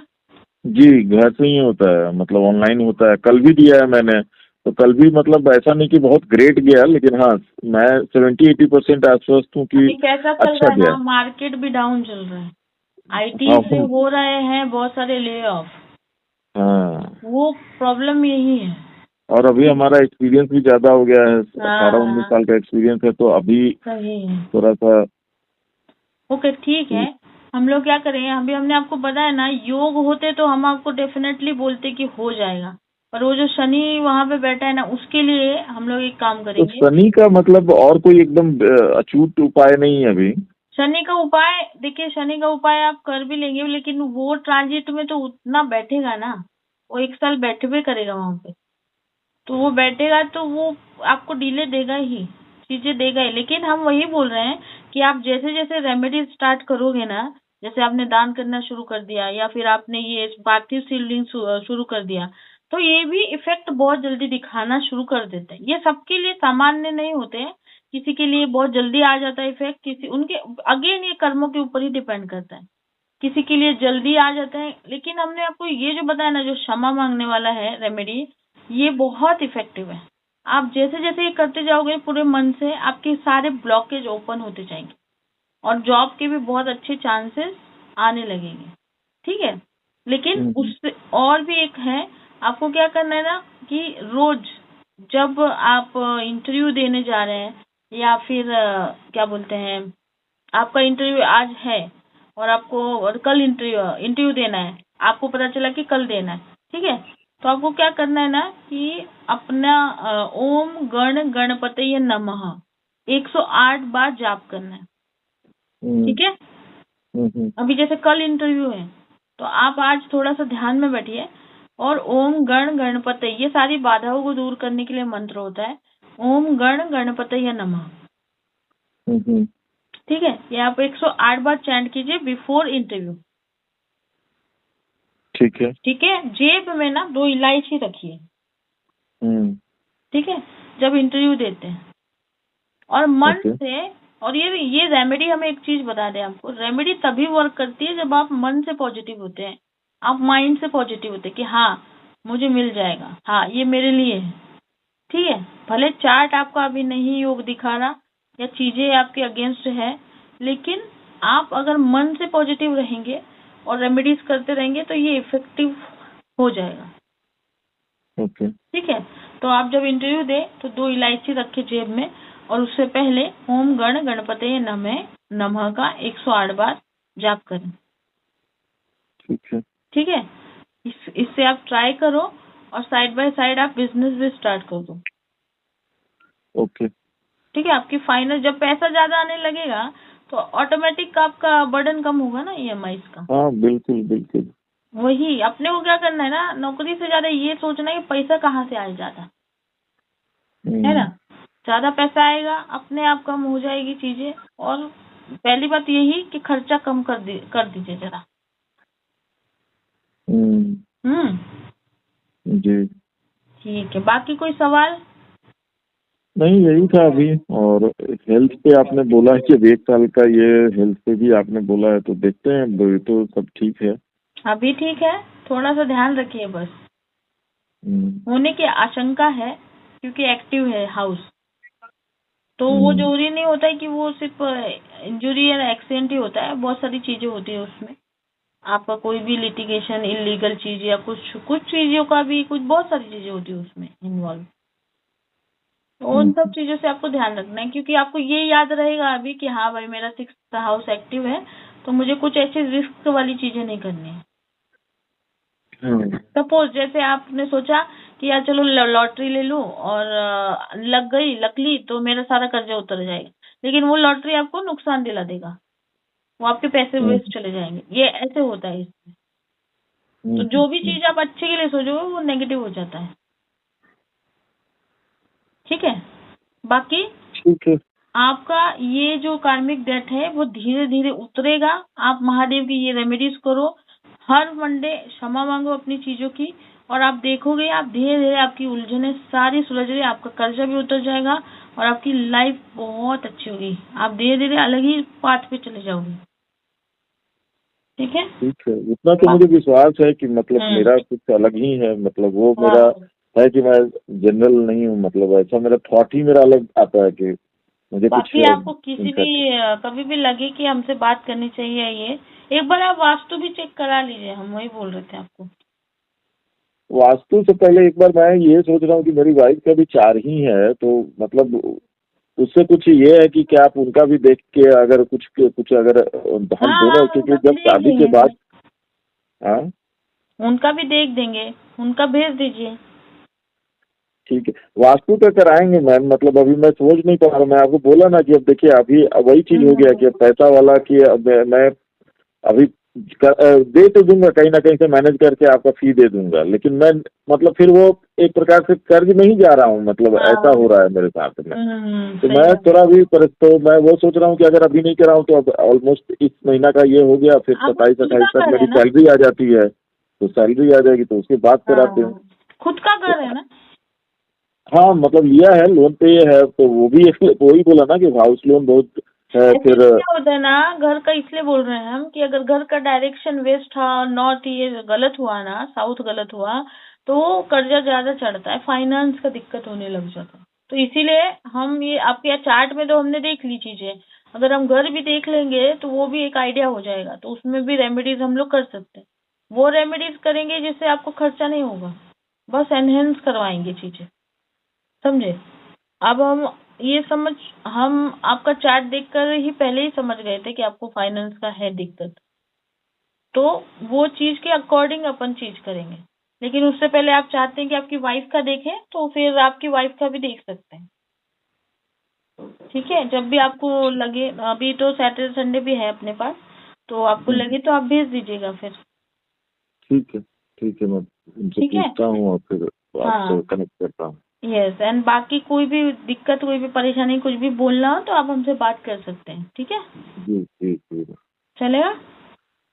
जी, घर से ही होता है, मतलब ऑनलाइन होता है, कल भी दिया है मैंने, तो कल भी मतलब ऐसा नहीं कि बहुत ग्रेट गया, लेकिन हाँ मैं 70-80% आश्वस्त हूँ कि अभी कैसा चल अच्छा रहा है गया। ना, मार्केट भी डाउन चल रहा है, IT हाँ से हो रहे हैं बहुत सारे ले ऑफ, हाँ, वो प्रॉब्लम यही है। और अभी हमारा एक्सपीरियंस भी ज्यादा हो गया है, 18-19 हाँ साल का एक्सपीरियंस है, तो अभी सही है। थोड़ा सा ओके ठीक है, हम लोग क्या करेंगे, अभी हमने आपको बताया ना, योग होते तो हम आपको डेफिनेटली बोलते कि हो जाएगा, पर वो जो शनि वहाँ पे बैठा है ना, उसके लिए हम लोग एक काम तो करेंगे। शनि का मतलब और कोई एकदम अछूत उपाय नहीं है अभी? शनि का उपाय देखिए, शनि का उपाय आप कर भी लेंगे, लेकिन वो ट्रांजिट में तो उतना बैठेगा ना, वो 1 साल बैठे करेगा वहां पे, तो वो बैठेगा तो वो आपको डिले देगा ही, चीजें देगा ही। लेकिन हम वही बोल रहे हैं कि आप जैसे जैसे रेमेडी स्टार्ट करोगे ना, जैसे आपने दान करना शुरू कर दिया, या फिर आपने ये पार्थिव शिवलिंग शुरू कर दिया, तो ये भी इफेक्ट बहुत जल्दी दिखाना शुरू कर देते हैं। ये सबके लिए सामान्य नहीं होते हैं, किसी के लिए बहुत जल्दी आ जाता है इफेक्ट, किसी उनके अगेन ये कर्मों के ऊपर ही डिपेंड करता है। किसी के लिए जल्दी आ जाता है, लेकिन हमने आपको ये जो बताया ना, जो क्षमा मांगने वाला है रेमेडी, ये बहुत इफेक्टिव है। आप जैसे जैसे ये करते जाओगे पूरे मन से, आपके सारे ब्लॉकेज ओपन होते जाएंगे और जॉब के भी बहुत अच्छे चांसेस आने लगेंगे। ठीक है, लेकिन उससे और भी एक है, आपको क्या करना है ना कि रोज जब आप इंटरव्यू देने जा रहे हैं या फिर क्या बोलते हैं, आपका इंटरव्यू आज है और आपको कल इंटरव्यू देना है, आपको पता चला कि कल देना है, ठीक है, तो आपको क्या करना है ना कि अपना ओम गण गणपतये नमः 108 बार जाप करना है। ठीक है, अभी जैसे कल इंटरव्यू है तो आप आज थोड़ा सा ध्यान में बैठिए और ओम गण गणपतये, ये सारी बाधाओं को दूर करने के लिए मंत्र होता है, ओम गण गणपतये नमः। ठीक है, ये आप 108 बार चैंट कीजिए बिफोर इंटरव्यू। ठीक है, ठीक है, जेब में ना 2 इलायची रखिए। ठीक है, जब इंटरव्यू देते हैं और मन से, और ये रेमेडी, हमें एक चीज बता दें आपको, रेमेडी तभी वर्क करती है जब आप मन से पॉजिटिव होते हैं, आप माइंड से पॉजिटिव होते हैं कि हाँ मुझे मिल जाएगा, हाँ ये मेरे लिए है। ठीक है, भले चार्ट आपका अभी नहीं योग दिखा रहा या चीजें आपके अगेंस्ट है, लेकिन आप अगर मन से पॉजिटिव रहेंगे और रेमेडीज करते रहेंगे तो ये इफेक्टिव हो जाएगा। ओके, ठीक है, तो आप जब इंटरव्यू दे तो 2 इलायची रखे जेब में और उससे पहले ओम गण गणपतये नमः का 108 बार जाप करें। ठीक है, इससे आप ट्राई करो और साइड बाय साइड आप बिजनेस भी स्टार्ट कर दो। ओके, ठीक है, आपकी फाइनल जब पैसा ज्यादा आने लगेगा तो ऑटोमेटिक आपका बर्डन कम होगा ना EMIs का। हाँ बिल्कुल बिल्कुल, वही अपने को क्या करना है ना, नौकरी से ज्यादा ये सोचना है कि पैसा कहाँ से आ जाता है ना, ज्यादा पैसा आएगा अपने आप कम हो जाएगी चीजें, और पहली बात यही कि खर्चा कम कर दीजिए जरा। जी ठीक है, बाकी कोई सवाल? नहीं, यही था अभी। और हेल्थ पे आपने बोला है कि 1 साल का, ये हेल्थ पे भी आपने बोला है, तो देखते हैं, अभी तो सब ठीक है। अभी ठीक है, थोड़ा सा ध्यान रखिए बस। होने की आशंका है क्योंकि एक्टिव है हाउस, तो वो जरूरी नहीं होता है कि वो सिर्फ इंजुरी या एक्सीडेंट ही होता है, बहुत सारी चीजें होती है उसमें। आपका कोई भी लिटिगेशन, इलीगल चीज या कुछ चीजों का भी, बहुत सारी चीजें होती है उसमें इन्वॉल्व, तो उन सब चीजों से आपको ध्यान रखना है, क्योंकि आपको ये याद रहेगा अभी कि हाँ भाई मेरा 6th हाउस एक्टिव है, तो मुझे कुछ ऐसी रिस्क वाली चीजें नहीं करनी है। सपोज जैसे आपने सोचा कि यार चलो लॉटरी ले लूं और लग गई लकली तो मेरा सारा कर्जा उतर जाएगा, लेकिन वो लॉटरी आपको नुकसान दिला देगा, वो आपके पैसे वेस्ट चले जाएंगे, ये ऐसे होता है इसमें। तो जो भी चीज आप अच्छे के लिए सोचोगे वो नेगेटिव हो जाता है। ठीक है, बाकी ठीक है, आपका ये जो कार्मिक डेट है वो धीरे धीरे उतरेगा। आप महादेव की ये रेमेडीज करो, हर मंडे क्षमा मांगो अपनी चीजों की, और आप देखोगे आप धीरे धीरे आपकी उलझने सारी सुलझ रही, आपका कर्जा भी उतर जाएगा और आपकी लाइफ बहुत अच्छी होगी, आप धीरे धीरे अलग ही पाथ पे चले जाओगे। ठीक है, उतना तो मुझे विश्वास है कि मतलब मेरा कुछ अलग ही है, मतलब वो मेरा है कि मैं जनरल नहीं हूँ, मतलब ऐसा मेरा थॉट ही मेरा अलग आता है कि मुझे कुछ। आपको किसी भी कभी भी लगे कि हमसे बात करनी चाहिए, ये एक बार आप वास्तु भी चेक करा लीजिए, हम वही बोल रहे थे आपको। वास्तु से पहले एक बार मैं ये सोच रहा हूँ कि मेरी वाइफ का भी 4 ही है, तो मतलब उससे कुछ ये है कि क्या आप उनका भी देख के अगर कुछ अगर हम दोनों, क्योंकि जब शादी के बाद उनका भी देख देंगे, उनका भेज दीजिए। ठीक है, वास्तु तो कराएंगे मैम, मतलब अभी मैं सोच नहीं पा रहा, मैं आपको बोला ना कि अब देखिए अभी वही चीज हो गया कि पैसा वाला कि अब मैं अभी दे तो दूंगा, कहीं ना कहीं से मैनेज करके आपका फी दे दूंगा, लेकिन मैं मतलब फिर वो एक प्रकार से कर्ज नहीं जा रहा हूँ, मतलब ऐसा हो रहा है मेरे साथ में। तो मैं थोड़ा भी तो मैं वो सोच रहा हूँ कि अगर अभी नहीं कराऊँ तो अब ऑलमोस्ट इस महीना का ये हो गया, फिर 27-28 तक मेरी सैलरी आ जाती है, तो सैलरी आ जाएगी तो उसके बाद कराते हूँ। खुद का घर है ना? हाँ मतलब लिया है, लोन पे ये है, तो वो भी वही बोला ना कि हाउस लोन बहुत है। फिर क्या होता है ना, घर का इसलिए बोल रहे हैं हम कि अगर घर का डायरेक्शन वेस्ट था, नॉर्थ ये गलत हुआ ना, साउथ गलत हुआ, तो कर्जा ज्यादा चढ़ता है, फाइनेंस का दिक्कत होने लग जाता है। तो इसीलिए हम ये आपके यहाँ चार्ट में तो हमने देख ली चीजें, अगर हम घर भी देख लेंगे तो वो भी एक आइडिया हो जाएगा, तो उसमें भी रेमेडीज हम लोग कर सकते हैं। वो रेमेडीज करेंगे जिससे आपको खर्चा नहीं होगा, बस एनहेंस करवाएंगे चीजें, समझे। अब हम आपका चार्ट देखकर ही पहले ही समझ गए थे कि आपको फाइनेंस का है दिक्कत, तो वो चीज के अकॉर्डिंग अपन चीज करेंगे। लेकिन उससे पहले आप चाहते हैं कि आपकी वाइफ का देखें, तो फिर आपकी वाइफ का भी देख सकते हैं, ठीक है। जब भी आपको लगे, अभी तो सैटरडे संडे भी है अपने पास, तो आपको लगे तो आप भेज दीजिएगा फिर। ठीक है, ठीक है, मैं उनसे ठीक है, पूछता हूँ और फिर आपसे हाँ, कनेक्ट करता हूँ। यस। एंड बाकी कोई भी दिक्कत, कोई भी परेशानी, कुछ भी बोलना हो तो आप हमसे बात कर सकते हैं, ठीक है। जी जी जी, चलेगा।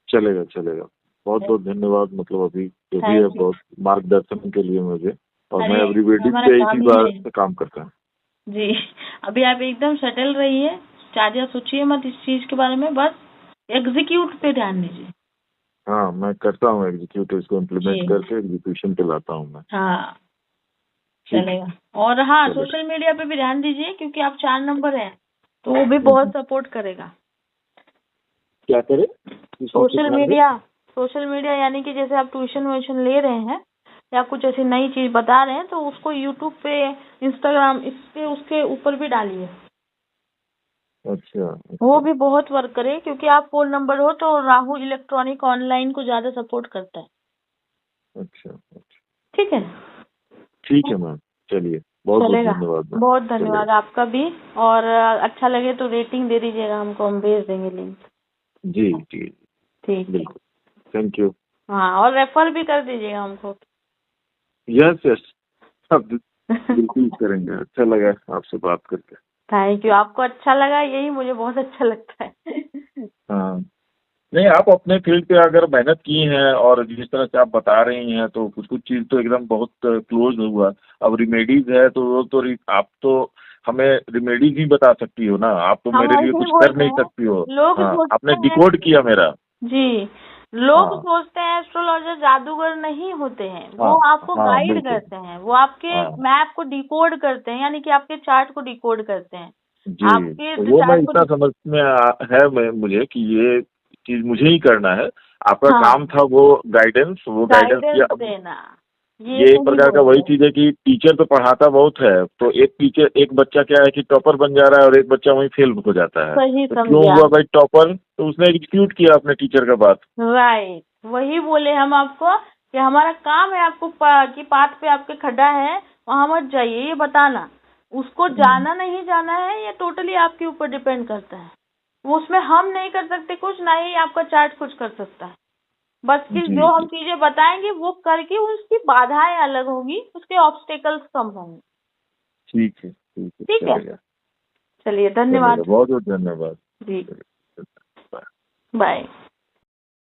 चलेगा चलेगा। बहुत बहुत धन्यवाद, मतलब अभी जो भी है थैंक यू। बहुत मार्गदर्शन के लिए मुझे, और मैं अरे एवरीबॉडी हमारा पे काम इसी ही बार है से काम करता हूँ। जी। अभी आप एकदम सेटल रहिए, ज्यादा सोचिए मत इस चीज के बारे में, बस एग्जीक्यूट पे ध्यान दीजिए। हाँ मैं करता हूँ एग्जीक्यूट, इसको इम्प्लीमेंट जी, करके एग्जीक्यूशन पे लाता हूँ मैं। हाँ, ठीक है, चलेगा। और हाँ, चलेगा। सोशल मीडिया पे भी ध्यान दीजिए, क्योंकि आप 4 नंबर हैं, तो वो भी बहुत हम्म। सपोर्ट करेगा। क्या करे, किस बात पे सोशल ध्यान दे? मीडिया, सोशल मीडिया यानी कि जैसे आप ट्यूशन व्यूशन ले रहे हैं या कुछ ऐसी नई चीज बता रहे हैं, तो उसको यूट्यूब पे, इंस्टाग्राम, इस पे, उसके ऊपर भी डालिए। अच्छा वो अच्छा भी बहुत वर्क करे, क्योंकि आप 4 नंबर हो, तो राहु इलेक्ट्रॉनिक ऑनलाइन को ज्यादा सपोर्ट करता है, अच्छा अच्छा। ठीक है। ठीक है मैम, चलिए, बहुत बहुत चलेगा, धन्यवाद मैम। बहुत चलेगा। धन्यवाद आपका भी। और अच्छा लगे तो रेटिंग दे दीजिएगा हमको, हम भेज देंगे लिंक। जी जी, ठीक है। बिल्कुल। Thank you. हाँ, और रेफर भी कर दीजिएगा हमको। यस यस, अब बिल्कुल करेंगे। अच्छा लगा आपसे बात करके। थैंक यू, आपको अच्छा लगा, यही मुझे बहुत अच्छा लगता है। हाँ, नहीं आप अपने फील्ड पे अगर मेहनत की हैं और जिस तरह से आप बता रही हैं, तो कुछ कुछ चीज़ तो एकदम बहुत क्लोज हुआ। अब रिमेडीज है तो वो तो आप तो हमें रिमेडीज ही बता सकती हो ना, आप तो हम मेरे लिए ऐसे ही कुछ कर बोलते नहीं हैं, सकती हो। लोग हाँ, आपने सोचते हैं। डिकोड किया मेरा। जी, लोग हाँ सोचते हैं एस्ट्रोलॉजर जादूगर नहीं होते हैं, हाँ वो आपको हाँ, गाइड बिल्कुल। करते हैं, वो आपके हाँ मैप को डिकोड करते हैं, यानी कि आपके चार्ट को डिकोड करते हैं, जी, आपके तो वो मैं चार्ट को इतना समझ में है मैं मुझे कि ये चीज मुझे ही करना है। आपका हाँ, काम था वो गाइडेंस, वो गाइडेंस किया। गाइडेंस अब देना, ये ये एक सही प्रकार का बोल वही रहे हैं। चीज है कि टीचर तो पढ़ाता बहुत है, तो एक टीचर, एक बच्चा क्या है कि टॉपर बन जा रहा है और एक बच्चा वहीं फेल हो जाता है। सही तो क्यों समझा। हुआ भाई टॉपर? तो उसने एग्जीक्यूट किया अपने टीचर का बात। राइट, वही बोले हम आपको कि हमारा काम है आपको कि पाथ पे आपके खड्डा है, वहां मत जाइए, ये बताना। उसको हम्म, जाना नहीं जाना है, ये टोटली आपके ऊपर डिपेंड करता है। वो उसमें हम नहीं कर सकते कुछ, ना ही आपका चार्ट कुछ कर सकता है। बस कि जी जो हम जी, चीजें बताएंगे वो करके उसकी बाधाएं अलग होंगी, उसके ऑब्स्टेकल्स कम होंगे, ठीक है, ठीक है। चलेगा। चलिए, चलेगा, धन्यवाद। बहुत बहुत धन्यवाद। जी, चलिए, बाय। बाय।